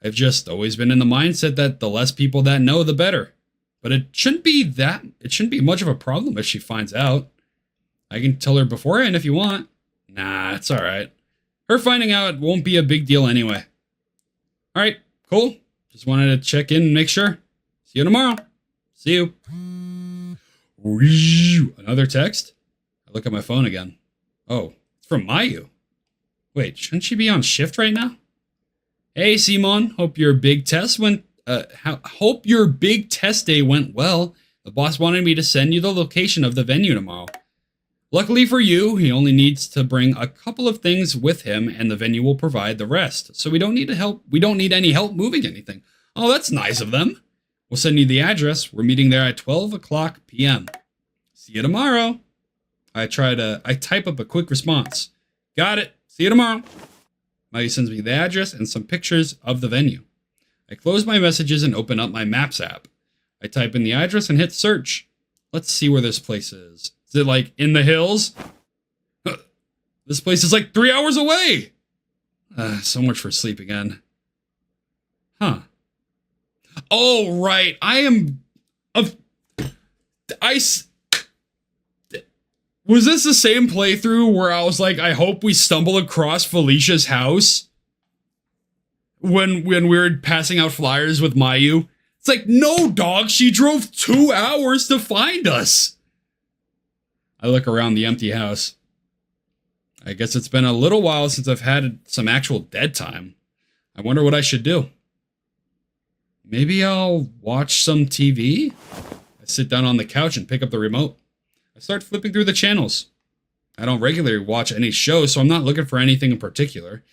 I've just always been in the mindset that the less people that know, the better. But it shouldn't be much of a problem if she finds out. I can tell her beforehand if you want. Nah, it's alright. Her finding out won't be a big deal anyway. Alright, cool. Just wanted to check in and make sure. See you tomorrow. See you. Another text? I look at my phone again. Oh, it's from Mayu. Wait, shouldn't she be on shift right now? Hey, Simon. Hope your big test day went well. The boss wanted me to send you the location of the venue tomorrow. Luckily for you, he only needs to bring a couple of things with him and the venue will provide the rest. So we don't need any help moving anything. Oh, that's nice of them. We'll send you the address. We're meeting there at 12 o'clock p.m. See you tomorrow. I type up a quick response. Got it. See you tomorrow. Mayu sends me the address and some pictures of the venue. I close my messages and open up my Maps app. I type in the address and hit search. Let's see where this place is. Is it like in the hills? This place is like 3 hours away. So much for sleep again. Huh. Oh, right. Was this the same playthrough where I was like, I hope we stumble across Felicia's house? When we were passing out flyers with Mayu? It's like, no, dog. She drove 2 hours to find us. I look around the empty house. I guess it's been a little while since I've had some actual dead time. I wonder what I should do. Maybe I'll watch some TV? I sit down on the couch and pick up the remote. I start flipping through the channels. I don't regularly watch any shows, so I'm not looking for anything in particular.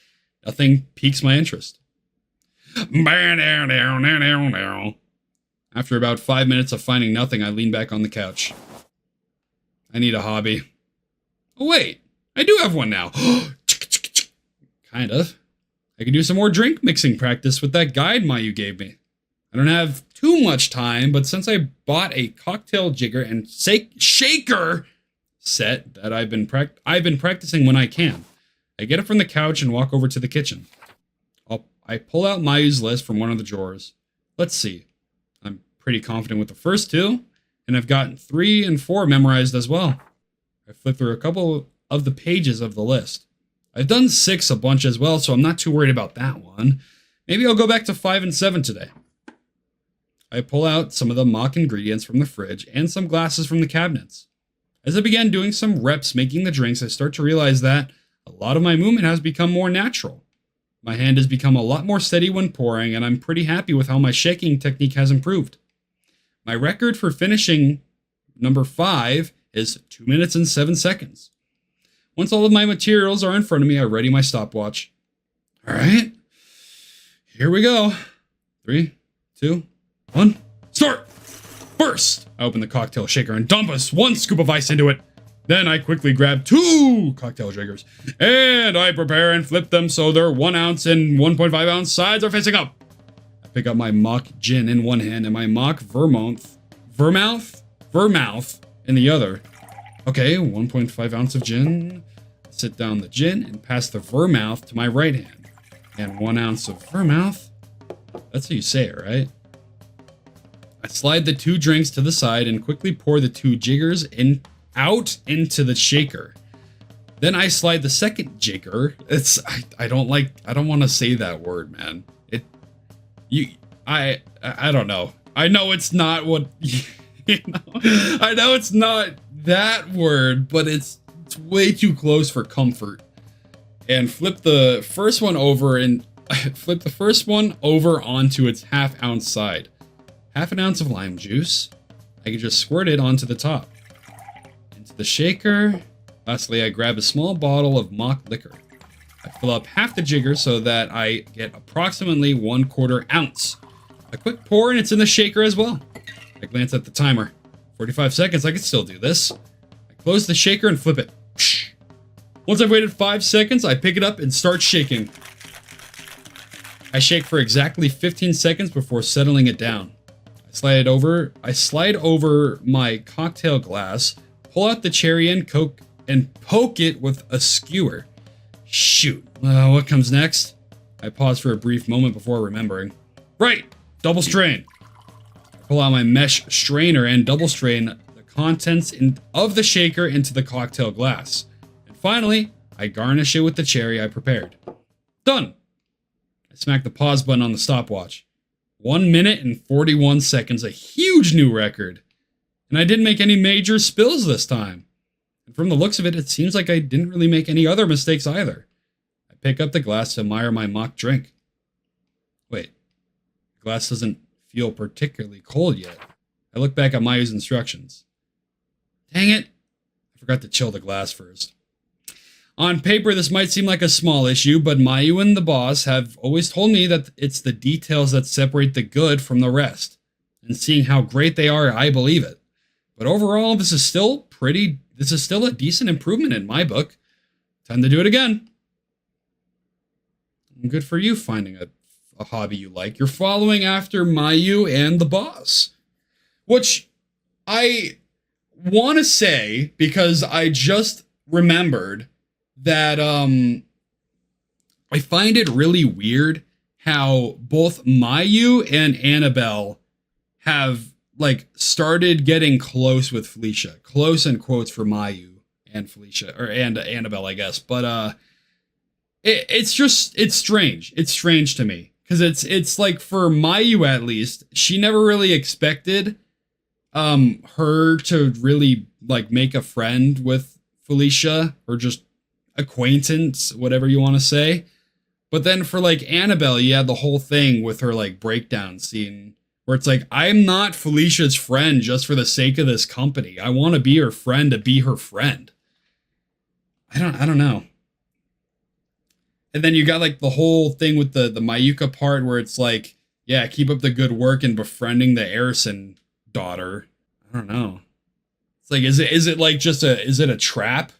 Nothing piques my interest. After about 5 minutes of finding nothing, I lean back on the couch. I need a hobby. Oh, wait. I do have one now. Kind of. I can do some more drink mixing practice with that guide Mayu gave me. I don't have too much time, but since I bought a cocktail jigger and shaker set that I've been practicing when I can, I get up from the couch and walk over to the kitchen. I pull out Mayu's list from one of the drawers. Let's see. I'm pretty confident with the first two, and I've gotten 3 and 4 memorized as well. I flip through a couple of the pages of the list. I've done 6 a bunch as well, so I'm not too worried about that one. Maybe I'll go back to 5 and 7 today. I pull out some of the mock ingredients from the fridge and some glasses from the cabinets. As I began doing some reps making the drinks, I start to realize that a lot of my movement has become more natural. My hand has become a lot more steady when pouring, and I'm pretty happy with how my shaking technique has improved. My record for finishing number 5 is 2 minutes and 7 seconds. Once all of my materials are in front of me, I ready my stopwatch. All right, here we go. 3, 2, 1, start! First, I open the cocktail shaker and dump 1 scoop of ice into it. Then I quickly grab 2 cocktail shakers, and I prepare and flip them so their 1 ounce and 1.5 ounce sides are facing up. I pick up my mock gin in one hand and my mock vermouth in the other. Okay, 1.5 ounce of gin. Sit down the gin and pass the vermouth to my right hand. And 1 ounce of vermouth. That's how you say it, right? I slide the 2 drinks to the side and quickly pour the 2 jiggers out into the shaker. Then I slide the second jigger. I don't want to say that word, man. I don't know. I know it's not what I know it's not that word, but it's way too close for comfort. And flip the first one over onto its ½ ounce side. Half an ounce of lime juice. I can just squirt it onto the top. Into the shaker. Lastly, I grab a small bottle of mock liquor. I fill up half the jigger so that I get approximately 1/4 ounce. A quick pour and it's in the shaker as well. I glance at the timer. 45 seconds, I can still do this. I close the shaker and flip it. Once I've waited 5 seconds, I pick it up and start shaking. I shake for exactly 15 seconds before settling it down. I slide over my cocktail glass, pull out the cherry and coke, and poke it with a skewer. Shoot, what comes next? I pause for a brief moment before remembering. Right, double strain. I pull out my mesh strainer and double strain the contents of the shaker into the cocktail glass. And finally, I garnish it with the cherry I prepared. Done. I smack the pause button on the stopwatch. 1 minute and 41 seconds, a huge new record. And I didn't make any major spills this time. And from the looks of it, it seems like I didn't really make any other mistakes either. I pick up the glass to admire my mock drink. Wait, the glass doesn't feel particularly cold yet. I look back at Mayu's instructions. Dang it, I forgot to chill the glass first. On paper, this might seem like a small issue, but Mayu and the boss have always told me that it's the details that separate the good from the rest. And seeing how great they are, I believe it. But overall, this is still a decent improvement in my book. Time to do it again. And good for you finding a hobby you like. You're following after Mayu and the boss. Which I want to say, because I just remembered that I find it really weird how both Mayu and Annabelle have started getting close with Felicia. Close in quotes for Mayu and Felicia, and Annabelle, I guess. But it's strange. It's strange to me because it's like, for Mayu at least, she never really expected her to really make a friend with Felicia, or just acquaintance, whatever you want to say. But then for Annabelle, you had the whole thing with her breakdown scene where it's I'm not Felicia's friend just for the sake of this company. I want to be her friend to be her friend. I don't know. And then you got the whole thing with the Mayuka part where it's yeah, keep up the good work in befriending the Arison daughter. I don't know. It's is it a trap?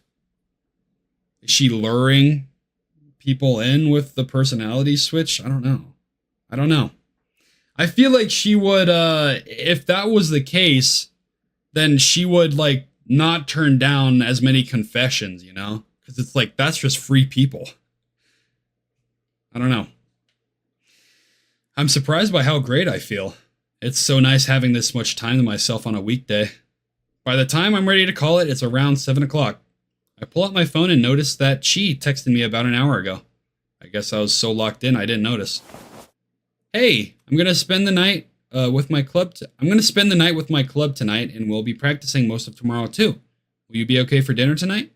Is she luring people in with the personality switch? I don't know. I feel like she would, if that was the case, then she would not turn down as many confessions, you know? Because it's that's just free people. I don't know. I'm surprised by how great I feel. It's so nice having this much time to myself on a weekday. By the time I'm ready to call it, it's around 7 o'clock. I pull out my phone and notice that Chi texted me about an hour ago. I guess I was so locked in I didn't notice. Hey, I'm gonna spend the night with my club. I'm gonna spend the night with my club tonight, and we'll be practicing most of tomorrow too. Will you be okay for dinner tonight?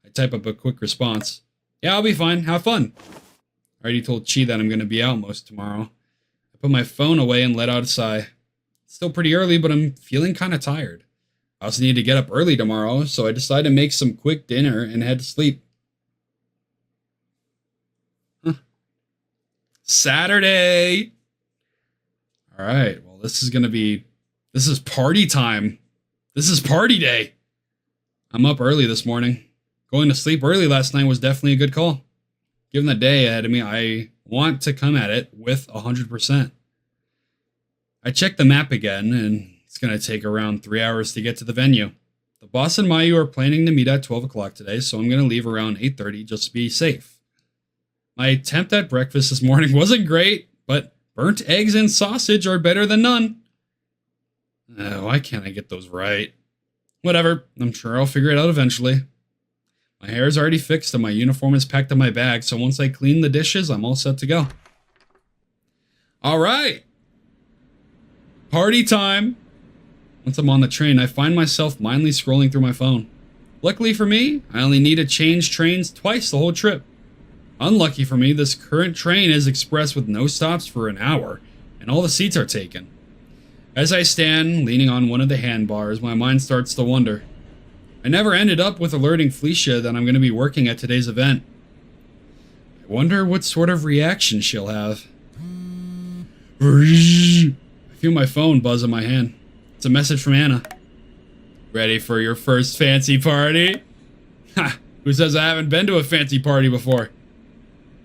I type up a quick response. Yeah, I'll be fine. Have fun. I already told Chi that I'm gonna be out most of tomorrow. I put my phone away and let out a sigh. It's still pretty early, but I'm feeling kind of tired. I also need to get up early tomorrow, so I decided to make some quick dinner and head to sleep. Saturday! Alright, well this is party time. This is party day. I'm up early this morning. Going to sleep early last night was definitely a good call. Given the day ahead of me, I want to come at it with 100%. I checked the map again, and it's going to take around 3 hours to get to the venue. The boss and Mayu are planning to meet at 12 o'clock today, so I'm going to leave around 8:30 just to be safe. My attempt at breakfast this morning wasn't great, but burnt eggs and sausage are better than none. Why can't I get those right? Whatever, I'm sure I'll figure it out eventually. My hair is already fixed and my uniform is packed in my bag, so once I clean the dishes, I'm all set to go. Alright! Party time! Once I'm on the train, I find myself mindlessly scrolling through my phone. Luckily for me, I only need to change trains twice the whole trip. Unlucky for me, this current train is express with no stops for an hour, and all the seats are taken. As I stand, leaning on one of the handbars, my mind starts to wonder. I never ended up with alerting Felicia that I'm going to be working at today's event. I wonder what sort of reaction she'll have. I feel my phone buzz in my hand. It's a message from Anna. Ready for your first fancy party? Ha! Who says I haven't been to a fancy party before?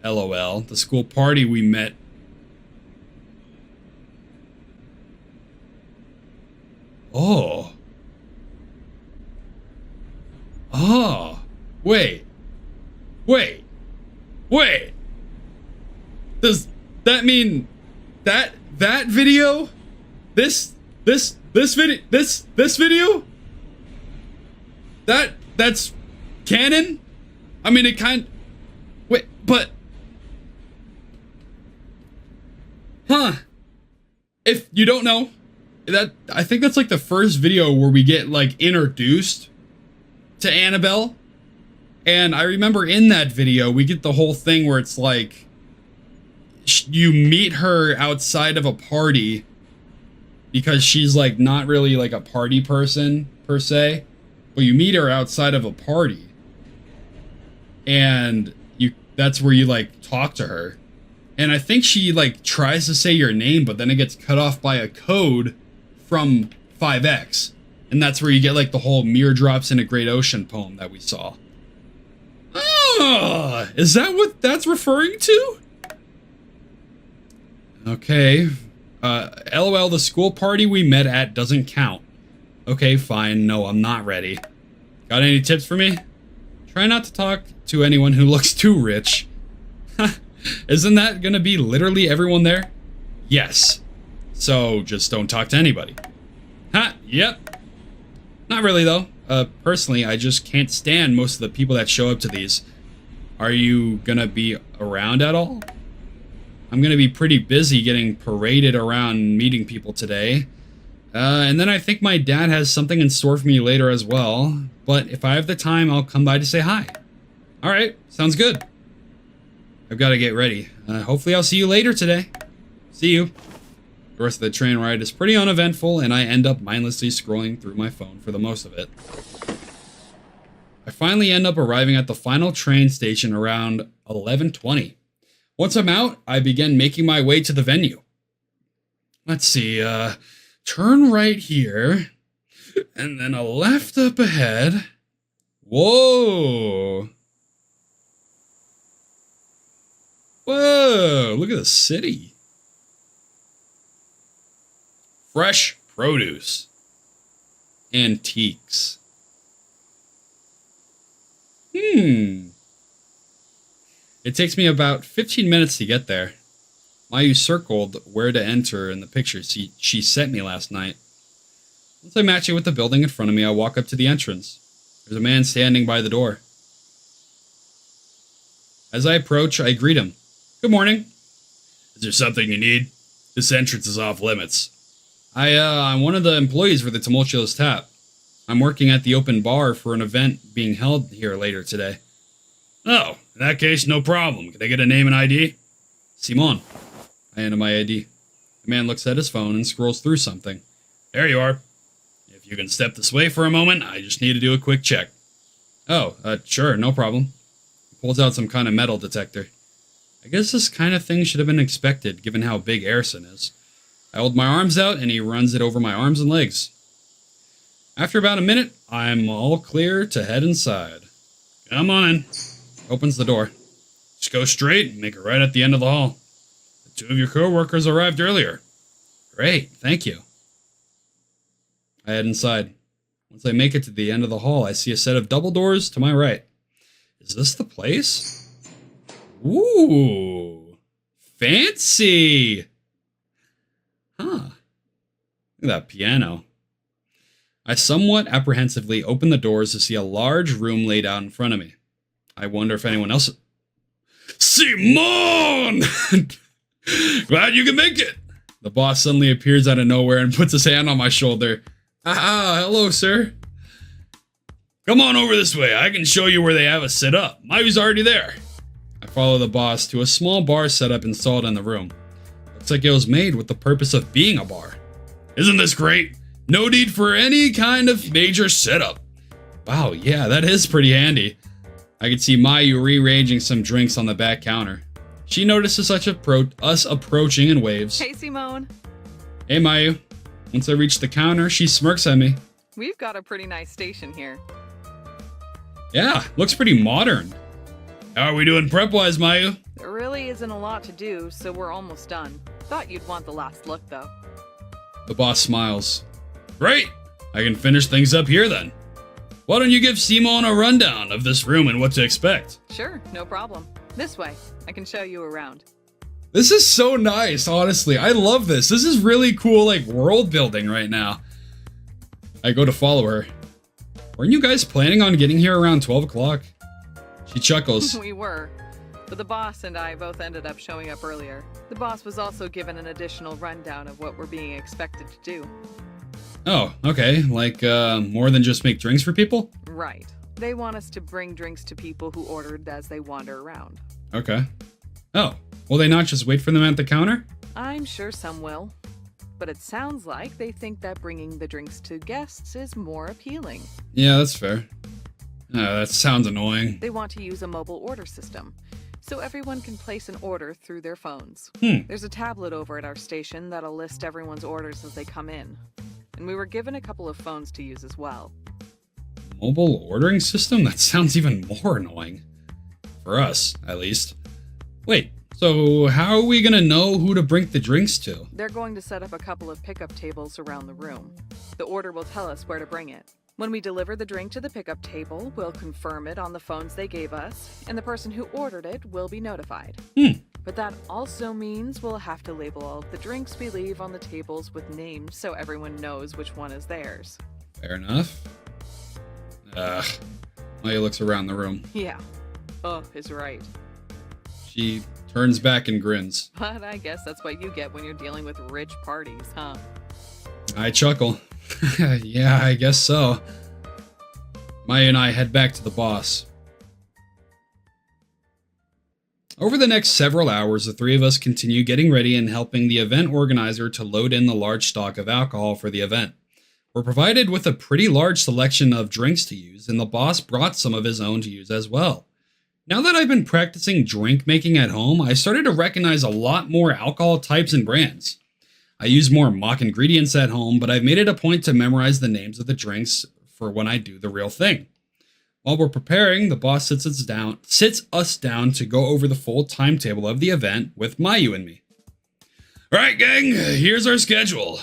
LOL, the school party we met. Oh. Oh. Wait. Does that mean that video? This video? That's canon? I mean, it kind... Wait, but... Huh. If you don't know, I think that's like the first video where we get like introduced to Annabelle. And I remember in that video, we get the whole thing where it's like, you meet her outside of a party because she's like not really like a party person per se, but you meet her outside of a party and that's where you like talk to her. And I think she like tries to say your name, but then it gets cut off by a code from 5X. And that's where you get like the whole mirror drops in a great ocean poem that we saw. Oh, is that what that's referring to? Okay. LOL, the school party we met at doesn't count. Okay, fine. No, I'm not ready. Got any tips for me? Try not to talk to anyone who looks too rich. Isn't that gonna be literally everyone there? Yes. So just don't talk to anybody. Ha, yep. Not really though. Personally, I just can't stand most of the people that show up to these. Are you gonna be around at all? I'm gonna be pretty busy getting paraded around meeting people today. And then I think my dad has something in store for me later as well. But if I have the time, I'll come by to say hi. Alright, sounds good. I've got to get ready. Hopefully I'll see you later today. See you. The rest of the train ride is pretty uneventful, and I end up mindlessly scrolling through my phone for the most of it. I finally end up arriving at the final train station around 11:20. Once I'm out, I begin making my way to the venue. Let's see, turn right here, and then a left up ahead. Whoa! Whoa, look at the city. Fresh produce. Antiques. It takes me about 15 minutes to get there. Mayu circled where to enter in the picture she sent me last night. Once I match it with the building in front of me, I walk up to the entrance. There's a man standing by the door. As I approach, I greet him. Good morning. Is there something you need? This entrance is off limits. I'm one of the employees for the Tumultuous Tap. I'm working at the open bar for an event being held here later today. Oh, in that case, no problem. Can I get a name and ID? Simon. I hand him my ID. The man looks at his phone and scrolls through something. There you are. If you can step this way for a moment, I just need to do a quick check. Oh, sure, no problem. He pulls out some kind of metal detector. I guess this kind of thing should have been expected, given how big Erson is. I hold my arms out, and he runs it over my arms and legs. After about a minute, I'm all clear to head inside. Come on in. Opens the door. Just go straight and make it right at the end of the hall. The two of your co-workers arrived earlier. Great, thank you. I head inside. Once I make it to the end of the hall, I see a set of double doors to my right. Is this the place? Ooh, fancy. Huh. Look at that piano. I somewhat apprehensively open the doors to see a large room laid out in front of me. I wonder if anyone else... Simon! Glad you can make it! The boss suddenly appears out of nowhere and puts his hand on my shoulder. Hello, sir. Come on over this way. I can show you where they have us set up. Mayu's already there. I follow the boss to a small bar setup installed in the room. Looks like it was made with the purpose of being a bar. Isn't this great? No need for any kind of major setup. Wow, yeah, that is pretty handy. I can see Mayu rearranging some drinks on the back counter. She notices us approaching and waves. Hey, Simone. Hey, Mayu. Once I reach the counter, she smirks at me. We've got a pretty nice station here. Yeah, looks pretty modern. How are we doing prep-wise, Mayu? There really isn't a lot to do, so we're almost done. Thought you'd want the last look, though. The boss smiles. Great! I can finish things up here then. Why don't you give Simon a rundown of this room and what to expect? Sure, no problem. This way. I can show you around. This is so nice, honestly. I love this. This is really cool, like, world building right now. I go to follow her. Weren't you guys planning on getting here around 12 o'clock? She chuckles. We were. But the boss and I both ended up showing up earlier. The boss was also given an additional rundown of what we're being expected to do. Oh, okay. Like, more than just make drinks for people? Right. They want us to bring drinks to people who ordered as they wander around. Okay. Oh, will they not just wait for them at the counter? I'm sure some will. But it sounds like they think that bringing the drinks to guests is more appealing. Yeah, that's fair. That sounds annoying. They want to use a mobile order system, so everyone can place an order through their phones. There's a tablet over at our station that'll list everyone's orders as they come in. And we were given a couple of phones to use as well. Mobile ordering system? That sounds even more annoying. For us, at least. Wait, so how are we gonna know who to bring the drinks to? They're going to set up a couple of pickup tables around the room. The order will tell us where to bring it. When we deliver the drink to the pickup table, we'll confirm it on the phones they gave us, and the person who ordered it will be notified. But that also means we'll have to label all of the drinks we leave on the tables with names so everyone knows which one is theirs. Fair enough. Maya looks around the room. Yeah. Is right. She turns back and grins. But I guess that's what you get when you're dealing with rich parties, huh? I chuckle. Yeah, I guess so. Maya and I head back to the boss. Over the next several hours, the three of us continue getting ready and helping the event organizer to load in the large stock of alcohol for the event. We're provided with a pretty large selection of drinks to use, and the boss brought some of his own to use as well. Now that I've been practicing drink making at home, I started to recognize a lot more alcohol types and brands. I use more mock ingredients at home, but I've made it a point to memorize the names of the drinks for when I do the real thing. While we're preparing, the boss sits us down to go over the full timetable of the event with Mayu and me. Alright gang, here's our schedule.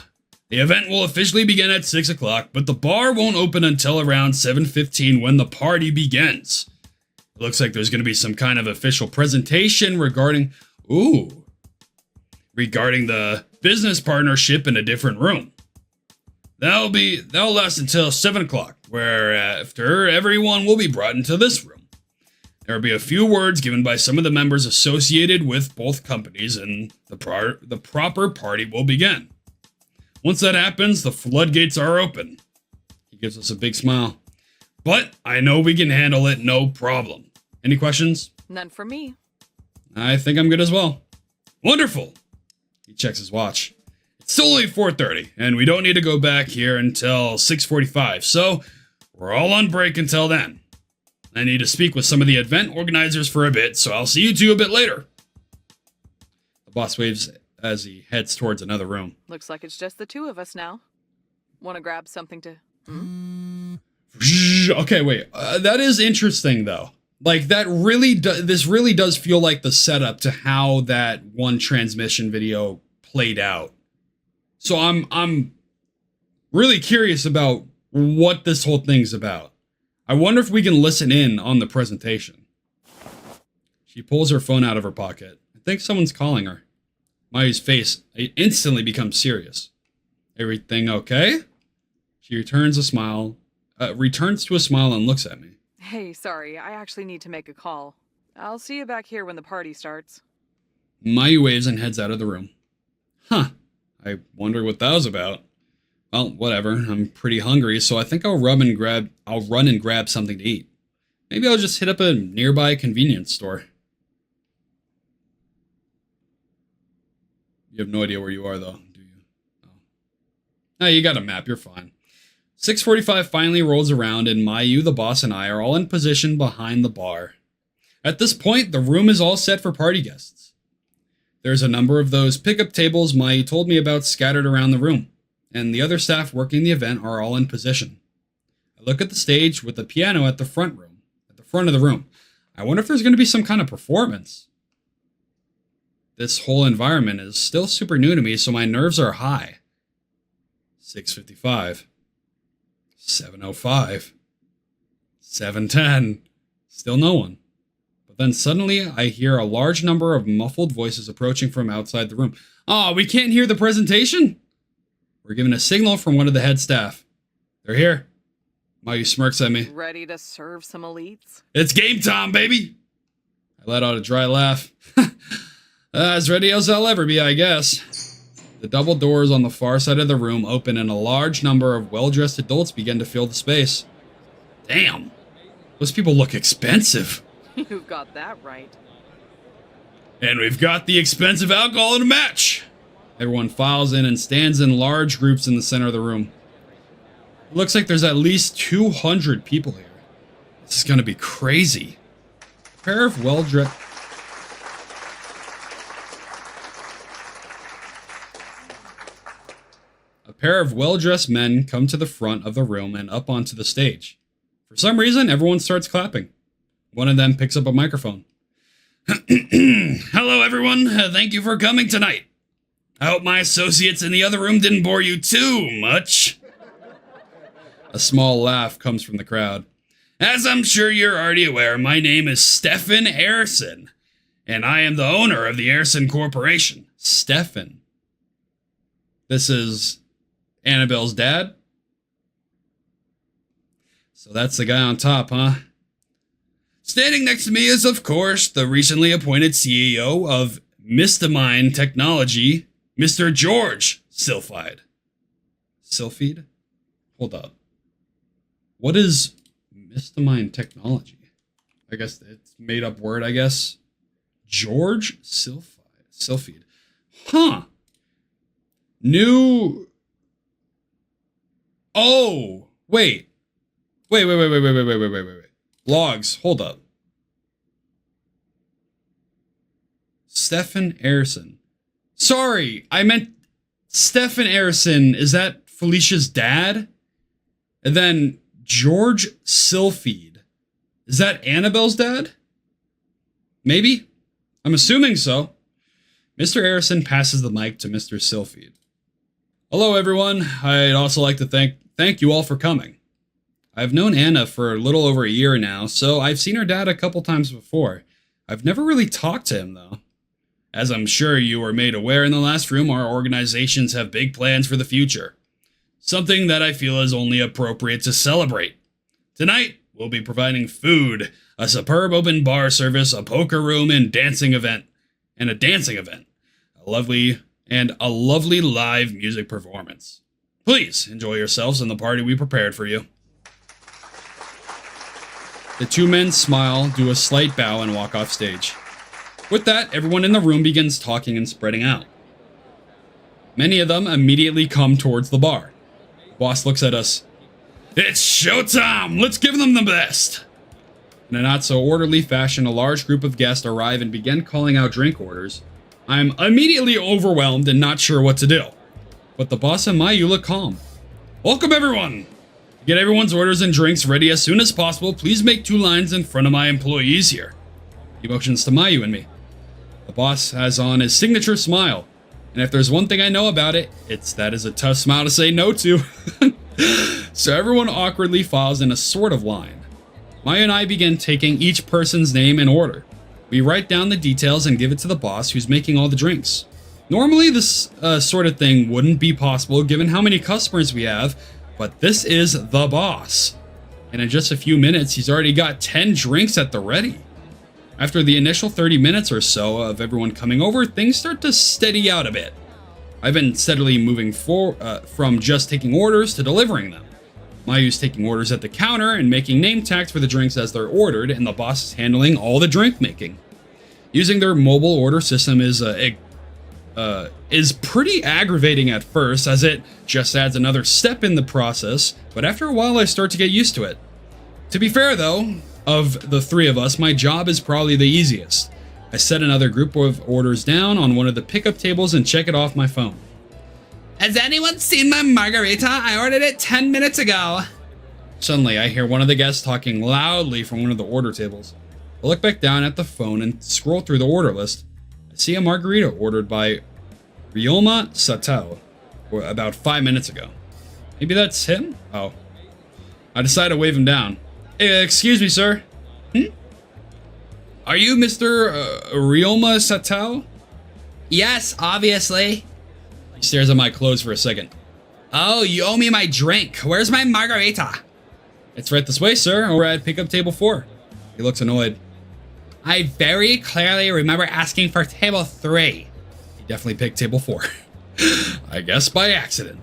The event will officially begin at 6 o'clock, but the bar won't open until around 7:15 when the party begins. It looks like there's going to be some kind of official presentation regarding the business partnership in a different room. That'll last until 7 o'clock, whereafter everyone will be brought into this room. There will be a few words given by some of the members associated with both companies, and the proper party will begin. Once that happens, the floodgates are open. He gives us a big smile. But I know we can handle it, no problem. Any questions? None for me. I think I'm good as well. Wonderful. He checks his watch. It's only 4:30, and we don't need to go back here until 6:45, so we're all on break until then. I need to speak with some of the event organizers for a bit, so I'll see you two a bit later. The boss waves as he heads towards another room. Looks like it's just the two of us now. Want to grab something to Okay, wait. That is interesting, though. Like, that really this really does feel like the setup to how that one transmission video played out. So I'm really curious about what this whole thing's about. I wonder if we can listen in on the presentation. She pulls her phone out of her pocket. I think someone's calling her. Mayu's face instantly becomes serious. Everything okay? She returns to a smile and looks at me. Hey, sorry, I actually need to make a call. I'll see you back here when the party starts. Mayu waves and heads out of the room. Huh. I wonder what that was about. Well, whatever. I'm pretty hungry, so I think I'll run and grab something to eat. Maybe I'll just hit up a nearby convenience store. You have no idea where you are, though, do you? Oh. No, you got a map. You're fine. 6:45 finally rolls around, and Mayu, the boss, and I are all in position behind the bar. At this point, the room is all set for party guests. There's a number of those pickup tables Mayu told me about scattered around the room, and the other staff working the event are all in position. I look at the stage with the piano at the front of the room. I wonder if there's going to be some kind of performance. This whole environment is still super new to me, so my nerves are high. 6:55. 7:05. 7:10. Still no one. But then suddenly I hear a large number of muffled voices approaching from outside the room. Oh, we can't hear the presentation? We're given a signal from one of the head staff. They're here. Mayu smirks at me. Ready to serve some elites? It's game time, baby! I let out a dry laugh. As ready as I'll ever be, I guess. The double doors on the far side of the room open and a large number of well-dressed adults begin to fill the space. Damn, those people look expensive. You've got that right. And we've got the expensive alcohol to match. Everyone files in and stands in large groups in the center of the room. It looks like there's at least 200 people here. This is gonna be crazy. A pair of well-dressed... A pair of well-dressed men come to the front of the room and up onto the stage. For some reason, everyone starts clapping. One of them picks up a microphone. Hello, everyone. Thank you for coming tonight. I hope my associates in the other room didn't bore you too much. A small laugh comes from the crowd. As I'm sure you're already aware, my name is Stefan Erson, and I am the owner of the Erson Corporation. Stefan. This is Annabelle's dad. So that's the guy on top, huh? Standing next to me is, of course, the recently appointed CEO of MIDTERMS Technology, Mr. George Silphide. Silphide? Hold up. What is MIDTERMS Technology? I guess it's made up word, I guess. George Silphide. Huh. New... Oh, wait. Wait. Logs, hold up. Stefan Erson. Sorry, I meant Stefan Erson. Is that Felicia's dad? And then George Silphide. Is that Annabelle's dad? Maybe? I'm assuming so. Mr. Erson passes the mic to Mr. Silphide. Hello, everyone. I'd also like to thank you all for coming. I've known Anna for a little over a year now, so I've seen her dad a couple times before. I've never really talked to him, though. As I'm sure you were made aware in the last room, our organizations have big plans for the future. Something that I feel is only appropriate to celebrate. Tonight, we'll be providing food, a superb open bar service, a poker room, and a dancing event. A lovely live music performance. Please enjoy yourselves and the party we prepared for you. The two men smile, do a slight bow, and walk off stage. With that, everyone in the room begins talking and spreading out. Many of them immediately come towards the bar. The boss looks at us. It's showtime! Let's give them the best! In a not-so-orderly fashion, a large group of guests arrive and begin calling out drink orders. I'm immediately overwhelmed and not sure what to do. But the boss and Mayu look calm. Welcome, everyone! To get everyone's orders and drinks ready as soon as possible, please make 2 lines in front of my employees here. He motions to Mayu and me. The boss has on his signature smile, and if there's one thing I know about it, it's that is a tough smile to say no to. So everyone awkwardly files in a sort of line. Mayu and I begin taking each person's name in order. We write down the details and give it to the boss who's making all the drinks. Normally this sort of thing wouldn't be possible given how many customers we have, but this is the boss. And in just a few minutes, he's already got 10 drinks at the ready. After the initial 30 minutes or so of everyone coming over, things start to steady out a bit. I've been steadily moving from just taking orders to delivering them. Mayu's taking orders at the counter and making name tags for the drinks as they're ordered, and the boss is handling all the drink making. Using their mobile order system is pretty aggravating at first, as it just adds another step in the process, but after a while I start to get used to it. To be fair though, of the 3 of us, my job is probably the easiest. I set another group of orders down on one of the pickup tables and check it off my phone. Has anyone seen my margarita? I ordered it 10 minutes ago. Suddenly, I hear one of the guests talking loudly from one of the order tables. I look back down at the phone and scroll through the order list. I see a margarita ordered by Ryoma Sato about 5 minutes ago. Maybe that's him? Oh. I decide to wave him down. Excuse me, sir. Are you Mr. Ryoma Sato? Yes, obviously. He stares at my clothes for a second. Oh, you owe me my drink. Where's my margarita? It's right this way, sir. Over at pickup table 4. He looks annoyed. I very clearly remember asking for table 3. He definitely picked table 4. I guess by accident.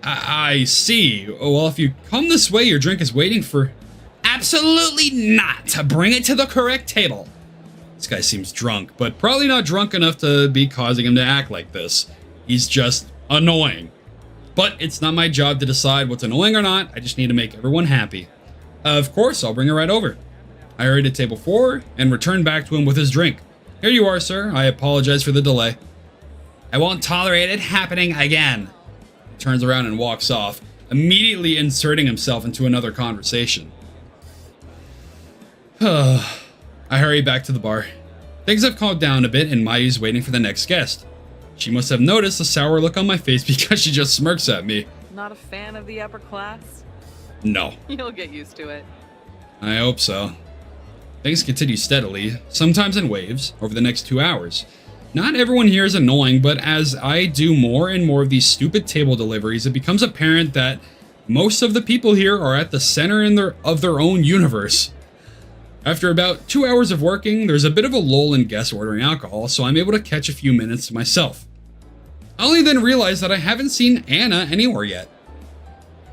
I see. Well, if you come this way, your drink is waiting for... Absolutely not. Bring it to the correct table. This guy seems drunk, but probably not drunk enough to be causing him to act like this. He's just annoying. But it's not my job to decide what's annoying or not. I just need to make everyone happy. Of course, I'll bring it right over. I hurried to table 4 and returned back to him with his drink. Here you are, sir. I apologize for the delay. I won't tolerate it happening again. He turns around and walks off, immediately inserting himself into another conversation. I hurry back to the bar. Things have calmed down a bit and Mayu's waiting for the next guest. She must have noticed the sour look on my face because she just smirks at me. Not a fan of the upper class? No. You'll get used to it. I hope so. Things continue steadily, sometimes in waves, over the next 2 hours. Not everyone here is annoying, but as I do more and more of these stupid table deliveries, it becomes apparent that most of the people here are at the center of their own universe. After about 2 hours of working, there's a bit of a lull in guests ordering alcohol, so I'm able to catch a few minutes to myself. I only then realize that I haven't seen Anna anywhere yet.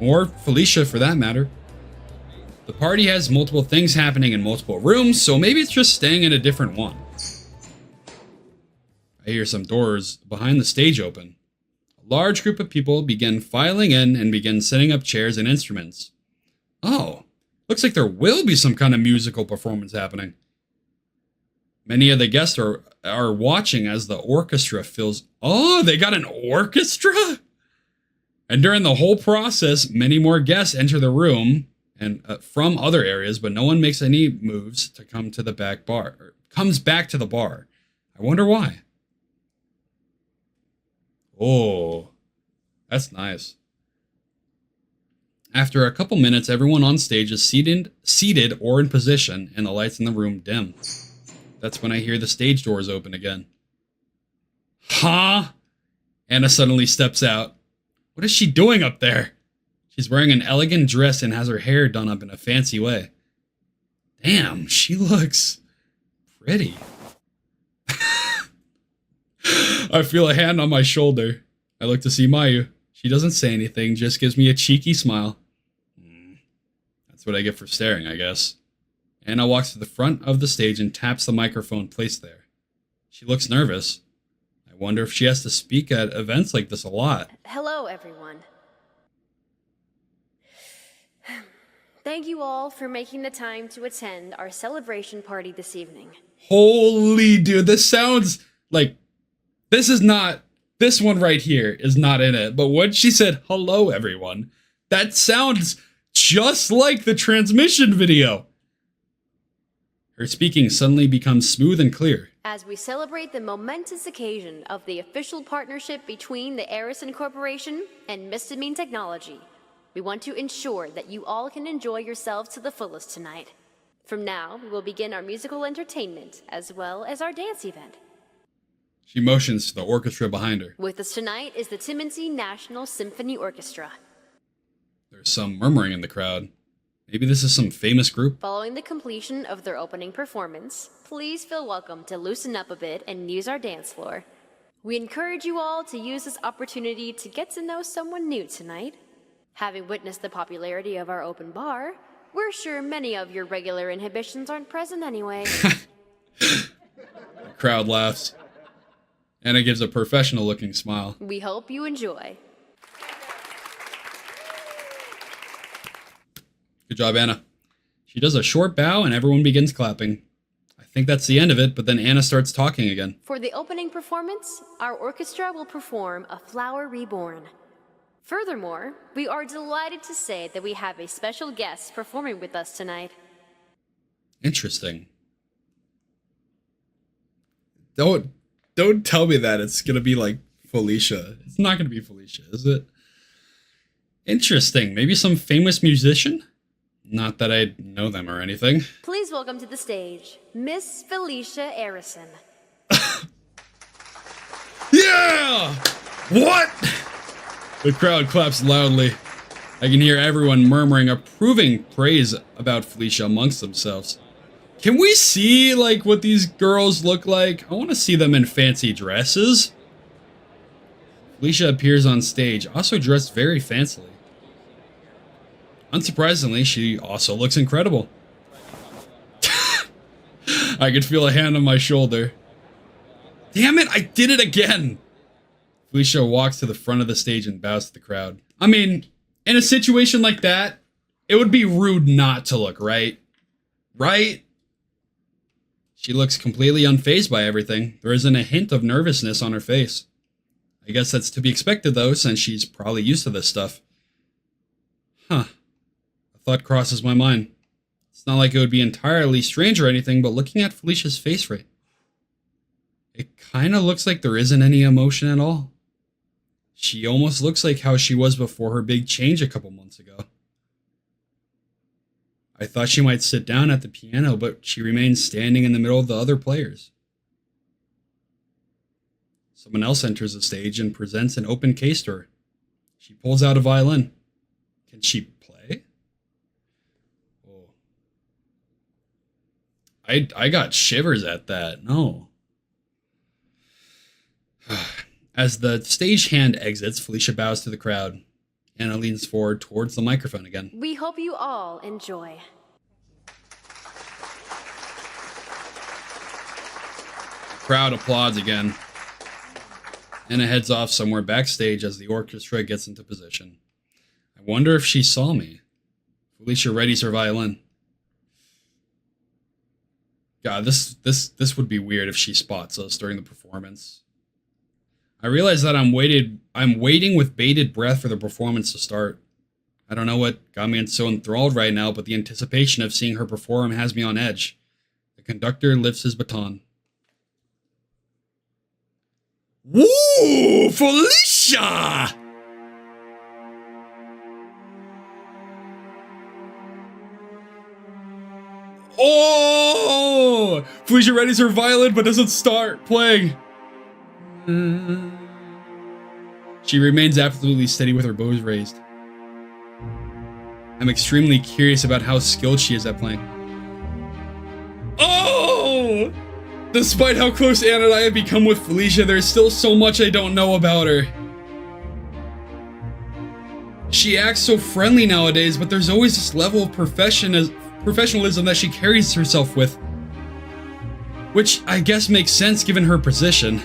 Or Felicia for that matter. The party has multiple things happening in multiple rooms, so maybe it's just staying in a different one. I hear some doors behind the stage open. A large group of people begin filing in and begin setting up chairs and instruments. Oh. Looks like there will be some kind of musical performance happening. Many of the guests are watching as the orchestra fills... Oh, they got an orchestra? And during the whole process, many more guests enter the room and from other areas, but no one makes any moves to come to the back bar. Or comes back to the bar. I wonder why. Oh, that's nice. After a couple minutes, everyone on stage is seated or in position, and the lights in the room dim. That's when I hear the stage doors open again. Huh? Anna suddenly steps out. What is she doing up there? She's wearing an elegant dress and has her hair done up in a fancy way. Damn, she looks pretty. I feel a hand on my shoulder. I look to see Mayu. She doesn't say anything, just gives me a cheeky smile. That's what I get for staring, I guess. Anna walks to the front of the stage and taps the microphone placed there. She looks nervous. I wonder if she has to speak at events like this a lot. Hello, everyone. Thank you all for making the time to attend our celebration party this evening. Holy dude, this sounds like... This one right here is not in it, but when she said, hello, everyone, that sounds just like the transmission video. Her speaking suddenly becomes smooth and clear. As we celebrate the momentous occasion of the official partnership between the Arison Corporation and Misdemean Technology, we want to ensure that you all can enjoy yourselves to the fullest tonight. From now, we will begin our musical entertainment as well as our dance event. She motions to the orchestra behind her. With us tonight is the Kimochii National Symphony Orchestra. There's some murmuring in the crowd. Maybe this is some famous group? Following the completion of their opening performance, please feel welcome to loosen up a bit and use our dance floor. We encourage you all to use this opportunity to get to know someone new tonight. Having witnessed the popularity of our open bar, we're sure many of your regular inhibitions aren't present anyway. The crowd laughs. Anna gives a professional-looking smile. We hope you enjoy. Good job, Anna. She does a short bow and everyone begins clapping. I think that's the end of it, but then Anna starts talking again. For the opening performance, our orchestra will perform A Flower Reborn. Furthermore, we are delighted to say that we have a special guest performing with us tonight. Interesting. Don't tell me that it's gonna be like Felicia. It's not gonna be Felicia, is it? Interesting. Maybe some famous musician? Not that I know them or anything. Please welcome to the stage, Miss Felicia Arison. Yeah! What? The crowd claps loudly. I can hear everyone murmuring approving praise about Felicia amongst themselves. Can we see, like, what these girls look like? I want to see them in fancy dresses. Felicia appears on stage, also dressed very fancily. Unsurprisingly, she also looks incredible. I could feel a hand on my shoulder. Damn it, I did it again! Felicia walks to the front of the stage and bows to the crowd. I mean, in a situation like that, it would be rude not to look, right? Right? She looks completely unfazed by everything. There isn't a hint of nervousness on her face. I guess that's to be expected, though, since she's probably used to this stuff. Huh. A thought crosses my mind. It's not like it would be entirely strange or anything, but looking at Felicia's face right, it kind of looks like there isn't any emotion at all. She almost looks like how she was before her big change a couple months ago. I thought she might sit down at the piano, but she remains standing in the middle of the other players. Someone else enters the stage and presents an open case to her. She pulls out a violin. Can she play? Oh. I got shivers at that. No. As the stagehand exits, Felicia bows to the crowd. Anna leans forward towards the microphone again. We hope you all enjoy. The crowd applauds again. Anna heads off somewhere backstage as the orchestra gets into position. I wonder if she saw me. Felicia readies her violin. God, this would be weird if she spots us during the performance. I realize that I'm waiting with bated breath for the performance to start. I don't know what got me so enthralled right now, but the anticipation of seeing her perform has me on edge. The conductor lifts his baton. Woo! Felicia! Oh! Felicia readies her violin but doesn't start playing. She remains absolutely steady with her bows raised. I'm extremely curious about how skilled she is at playing. Oh! Despite how close Anna and I have become with Felicia, there's still so much I don't know about her. She acts so friendly nowadays, but there's always this level of professionalism that she carries herself with. Which I guess makes sense given her position.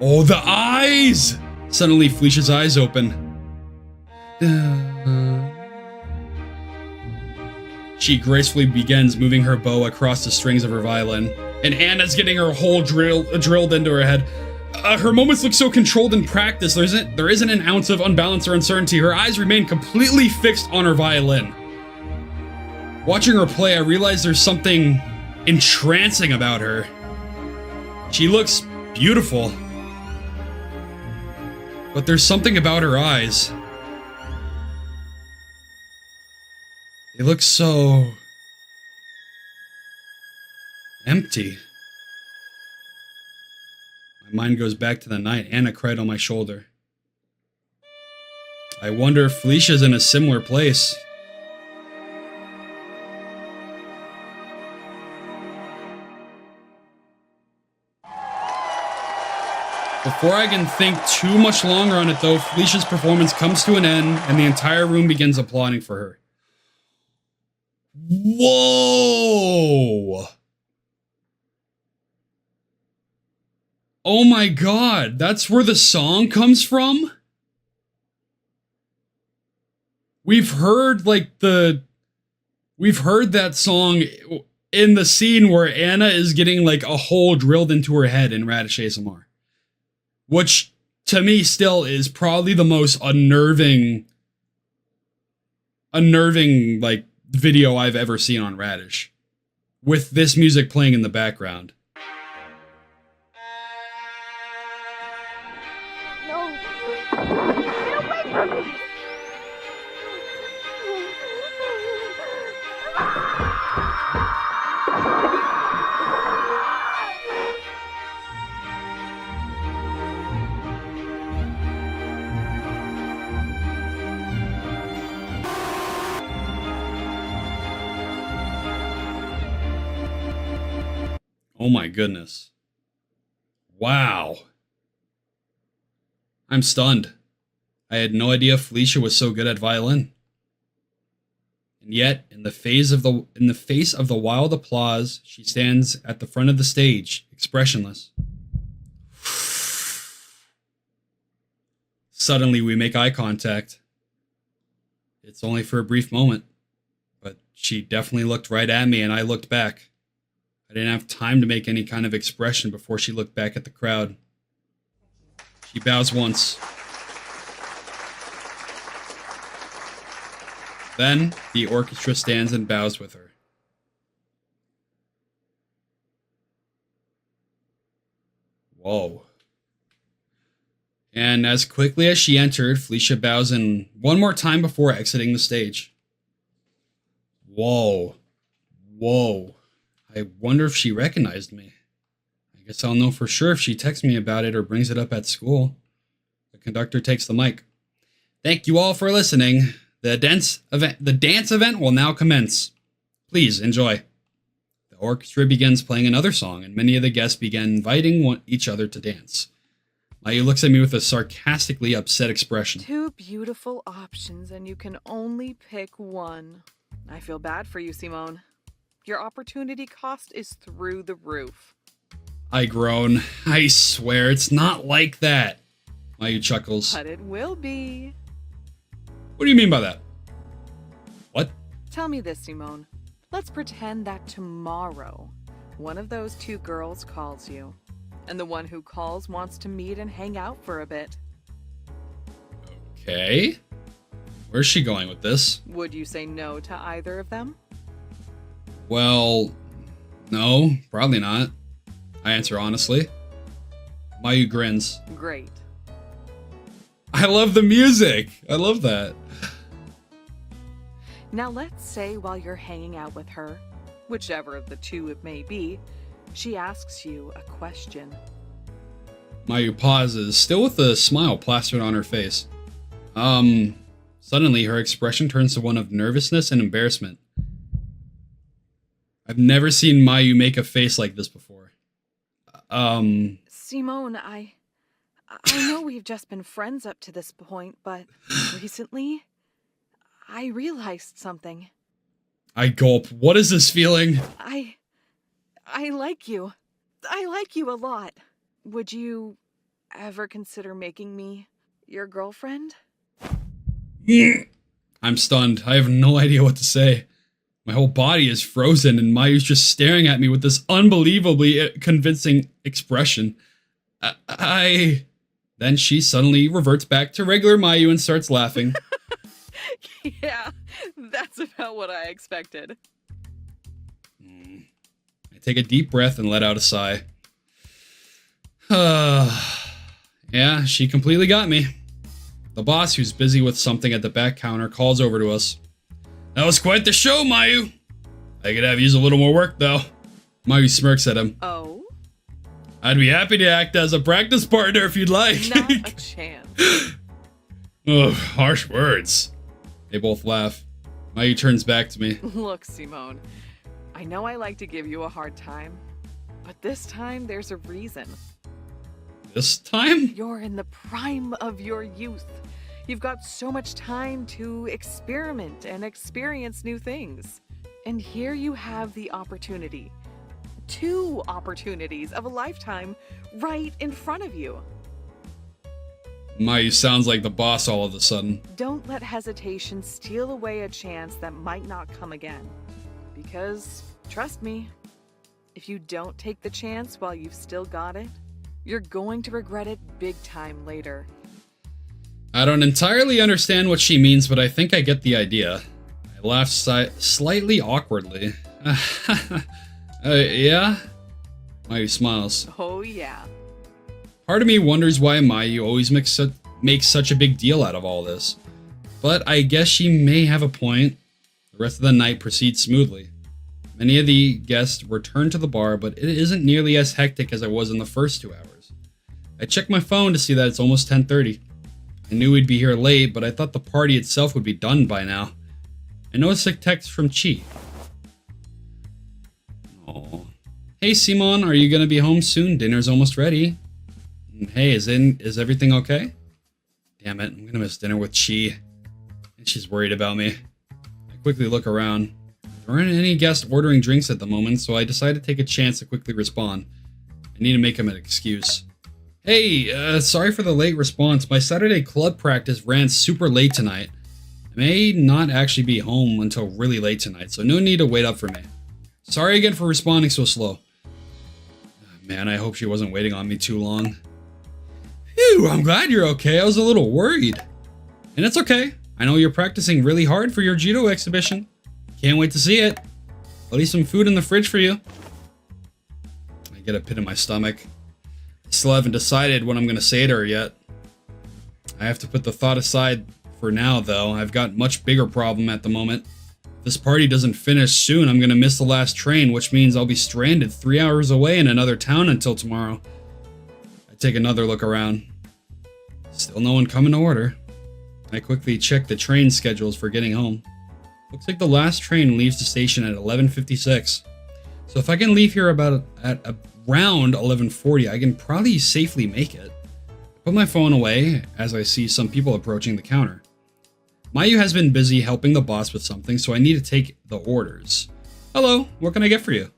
Oh, the eyes! Suddenly, Felicia's eyes open. She gracefully begins moving her bow across the strings of her violin, and Anna's getting her hole drilled into her head. Her moments look so controlled and practiced. There isn't an ounce of unbalance or uncertainty. Her eyes remain completely fixed on her violin. Watching her play, I realize there's something entrancing about her. She looks beautiful. But there's something about her eyes. They look so empty. My mind goes back to the night Anna cried on my shoulder. I wonder if Felicia's in a similar place. Before I can think too much longer on it though, Felicia's performance comes to an end and the entire room begins applauding for her. Whoa! Oh my god, that's where the song comes from? We've heard that song in the scene where Anna is getting like a hole drilled into her head in Radish ASMR. Which, to me, still is probably the most unnerving, like, video I've ever seen on Radish. With this music playing in the background. No. Get away from me! Oh my goodness. Wow. I'm stunned. I had no idea Felicia was so good at violin. And yet, in the face of the wild applause, she stands at the front of the stage, expressionless. Suddenly, we make eye contact. It's only for a brief moment, but she definitely looked right at me and I looked back. I didn't have time to make any kind of expression before she looked back at the crowd. She bows once. Then, the orchestra stands and bows with her. Whoa. And as quickly as she entered, Felicia bows in one more time before exiting the stage. Whoa. Whoa. I wonder if she recognized me. I guess I'll know for sure if she texts me about it or brings it up at school. The conductor takes the mic. Thank you all for listening. The dance event will now commence. Please enjoy. The orchestra begins playing another song, and many of the guests begin inviting each other to dance. Mayu looks at me with a sarcastically upset expression. 2 beautiful options, and you can only pick one. I feel bad for you, Simone. Your opportunity cost is through the roof. I groan. I swear it's not like that. Mayu chuckles. But it will be. What do you mean by that? What? Tell me this, Simone. Let's pretend that tomorrow, one of those 2 girls calls you, and the one who calls wants to meet and hang out for a bit. Okay. Where's she going with this? Would you say no to either of them? Well, no, probably not. I answer honestly. Mayu grins. Great. I love the music. I love that. Now let's say while you're hanging out with her, whichever of the 2 it may be, she asks you a question. Mayu pauses, still with a smile plastered on her face. Suddenly her expression turns to one of nervousness and embarrassment. I've never seen Mayu make a face like this before. Simone, I know we've just been friends up to this point, but recently, I realized something. I gulp. What is this feeling? I like you. I like you a lot. Would you ever consider making me your girlfriend? I'm stunned. I have no idea what to say. My whole body is frozen and Mayu's just staring at me with this unbelievably convincing expression. Then she suddenly reverts back to regular Mayu and starts laughing. Yeah, that's about what I expected. I take a deep breath and let out a sigh. Yeah, she completely got me. The boss, who's busy with something at the back counter, calls over to us. That was quite the show, Mayu. I could have used a little more work, though. Mayu smirks at him. Oh? I'd be happy to act as a practice partner if you'd like. Not a chance. Ugh, harsh words. They both laugh. Mayu turns back to me. Look, Simone, I know I like to give you a hard time, but this time there's a reason. This time? You're in the prime of your youth. You've got so much time to experiment and experience new things. And here you have the opportunity. 2 opportunities of a lifetime right in front of you. Mayu sounds like the boss all of a sudden. Don't let hesitation steal away a chance that might not come again. Because, trust me, if you don't take the chance while you've still got it, you're going to regret it big time later. I don't entirely understand what she means, but I think I get the idea. I laugh slightly awkwardly. Yeah? Mayu smiles. Oh yeah. Part of me wonders why Mayu always makes such a big deal out of all this. But I guess she may have a point. The rest of the night proceeds smoothly. Many of the guests return to the bar, but it isn't nearly as hectic as it was in the first 2 hours. I check my phone to see that it's almost 10:30. I knew we'd be here late, but I thought the party itself would be done by now. I noticed a text from Chi. Oh. Hey Simon, are you gonna be home soon? Dinner's almost ready. Hey, is everything okay? Damn it, I'm gonna miss dinner with Chi. And she's worried about me. I quickly look around. There aren't any guests ordering drinks at the moment, so I decide to take a chance to quickly respond. I need to make him an excuse. Hey, sorry for the late response. My Saturday club practice ran super late tonight. I may not actually be home until really late tonight, so no need to wait up for me. Sorry again for responding so slow. Man, I hope she wasn't waiting on me too long. Phew, I'm glad you're okay. I was a little worried. And it's okay. I know you're practicing really hard for your judo exhibition. Can't wait to see it. I'll leave some food in the fridge for you. I get a pit in my stomach. I still haven't decided what I'm going to say to her yet. I have to put the thought aside for now, though. I've got much bigger problem at the moment. If this party doesn't finish soon, I'm going to miss the last train, which means I'll be stranded 3 hours away in another town until tomorrow. I take another look around. Still no one coming to order. I quickly check the train schedules for getting home. Looks like the last train leaves the station at 11:56. So if I can leave here at around 11:40, I can probably safely make it. I put my phone away as I see some people approaching the counter. Mayu has been busy helping the boss with something, so I need to take the orders. Hello, what can I get for you?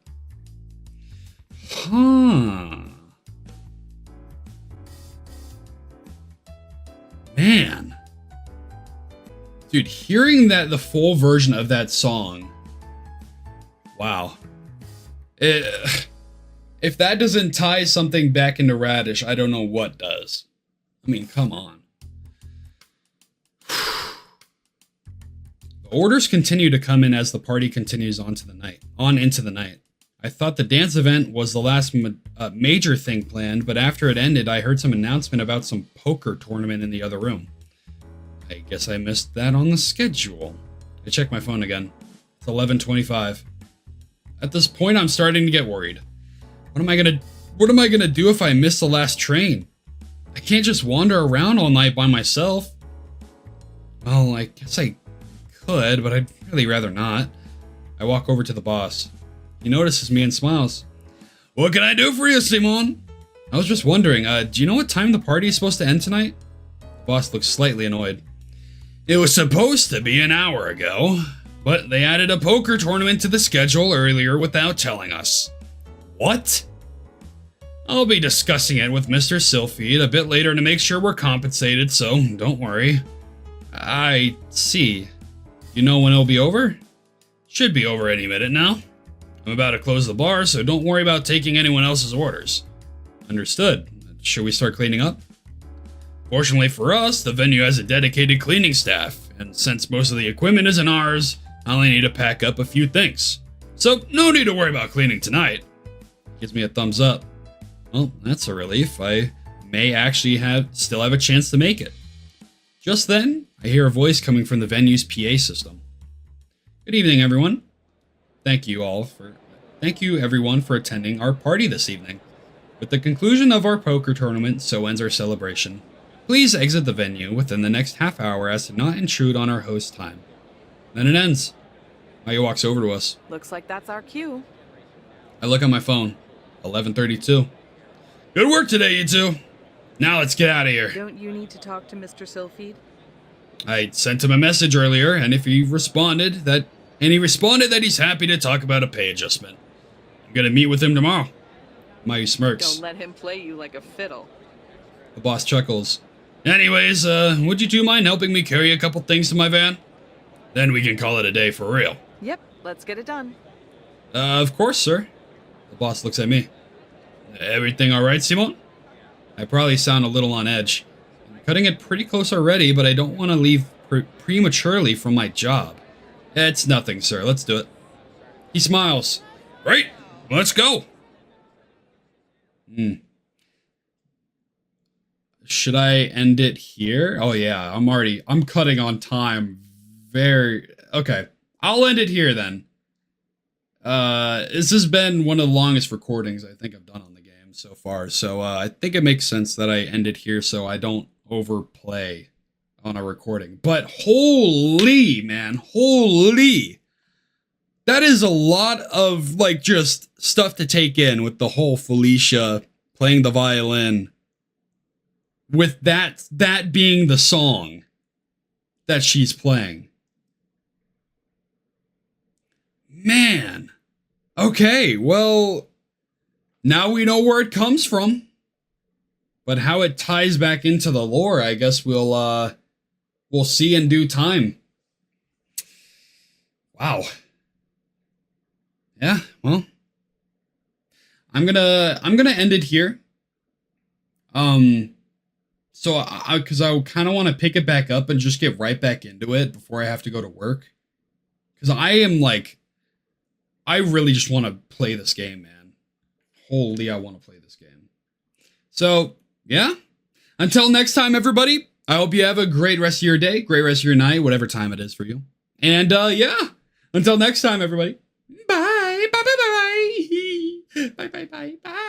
Man. Dude, hearing the full version of that song, wow. If that doesn't tie something back into Radish, I don't know what does. I mean, come on. The orders continue to come in as the party continues on into the night. I thought the dance event was the last major thing planned, but after it ended, I heard some announcement about some poker tournament in the other room. I guess I missed that on the schedule. I check my phone again. It's 11:25. At this point, I'm starting to get worried. What am I gonna do if I miss the last train? I can't just wander around all night by myself. Well, I guess I could, but I'd really rather not. I walk over to the boss. He notices me and smiles. What can I do for you, Simon? I was just wondering, do you know what time the party is supposed to end tonight? The boss looks slightly annoyed. It was supposed to be an hour ago, but they added a poker tournament to the schedule earlier without telling us. What? I'll be discussing it with Mr. Sylphid a bit later to make sure we're compensated, so don't worry. I see. You know when it'll be over? Should be over any minute now. I'm about to close the bar, so don't worry about taking anyone else's orders. Understood. should we start cleaning up? Fortunately for us, the venue has a dedicated cleaning staff, and since most of the equipment isn't ours, I only need to pack up a few things. So, no need to worry about cleaning tonight. Gives me a thumbs up. Well, that's a relief. I may actually still have a chance to make it. Just then, I hear a voice coming from the venue's PA system. Good evening, everyone. Thank you everyone for attending our party this evening. With the conclusion of our poker tournament, so ends our celebration. Please exit the venue within the next half hour as to not intrude on our host's time. Then it ends. Mayu walks over to us. Looks like that's our cue. I look at my phone. 11:32. Good work today, you two. Now let's get out of here. Don't you need to talk to Mr. Sylphied? I sent him a message earlier, and he responded that he's happy to talk about a pay adjustment. I'm gonna meet with him tomorrow. Mayu smirks. Don't let him play you like a fiddle. The boss chuckles. Anyways, would you two mind helping me carry a couple things to my van? Then we can call it a day for real. Yep, let's get it done. Of course, sir. The boss looks at me. Everything alright, Simon? I probably sound a little on edge. I'm cutting it pretty close already, but I don't want to leave prematurely from my job. It's nothing, sir. Let's do it. He smiles. Great. Let's go. Should I end it here? Oh yeah, I'm cutting on time. Okay. I'll end it here then. This has been one of the longest recordings I think I've done on the game so far. So I think it makes sense that I end it here so I don't overplay on a recording. But holy, man, holy. That is a lot of like just stuff to take in with the whole Felicia playing the violin. With that being the song that she's playing. Man. Okay, well, now we know where it comes from. But how it ties back into the lore, I guess we'll see in due time. Wow. Yeah, well, I'm gonna end it here. So because I kind of want to pick it back up and just get right back into it before I have to go to work. Because I really just want to play this game, man. Holy, I want to play this game. So, yeah. Until next time, everybody. I hope you have a great rest of your day, great rest of your night, whatever time it is for you. And, yeah. Until next time, everybody. Bye. Bye, bye, bye, bye. Bye, bye, bye, bye.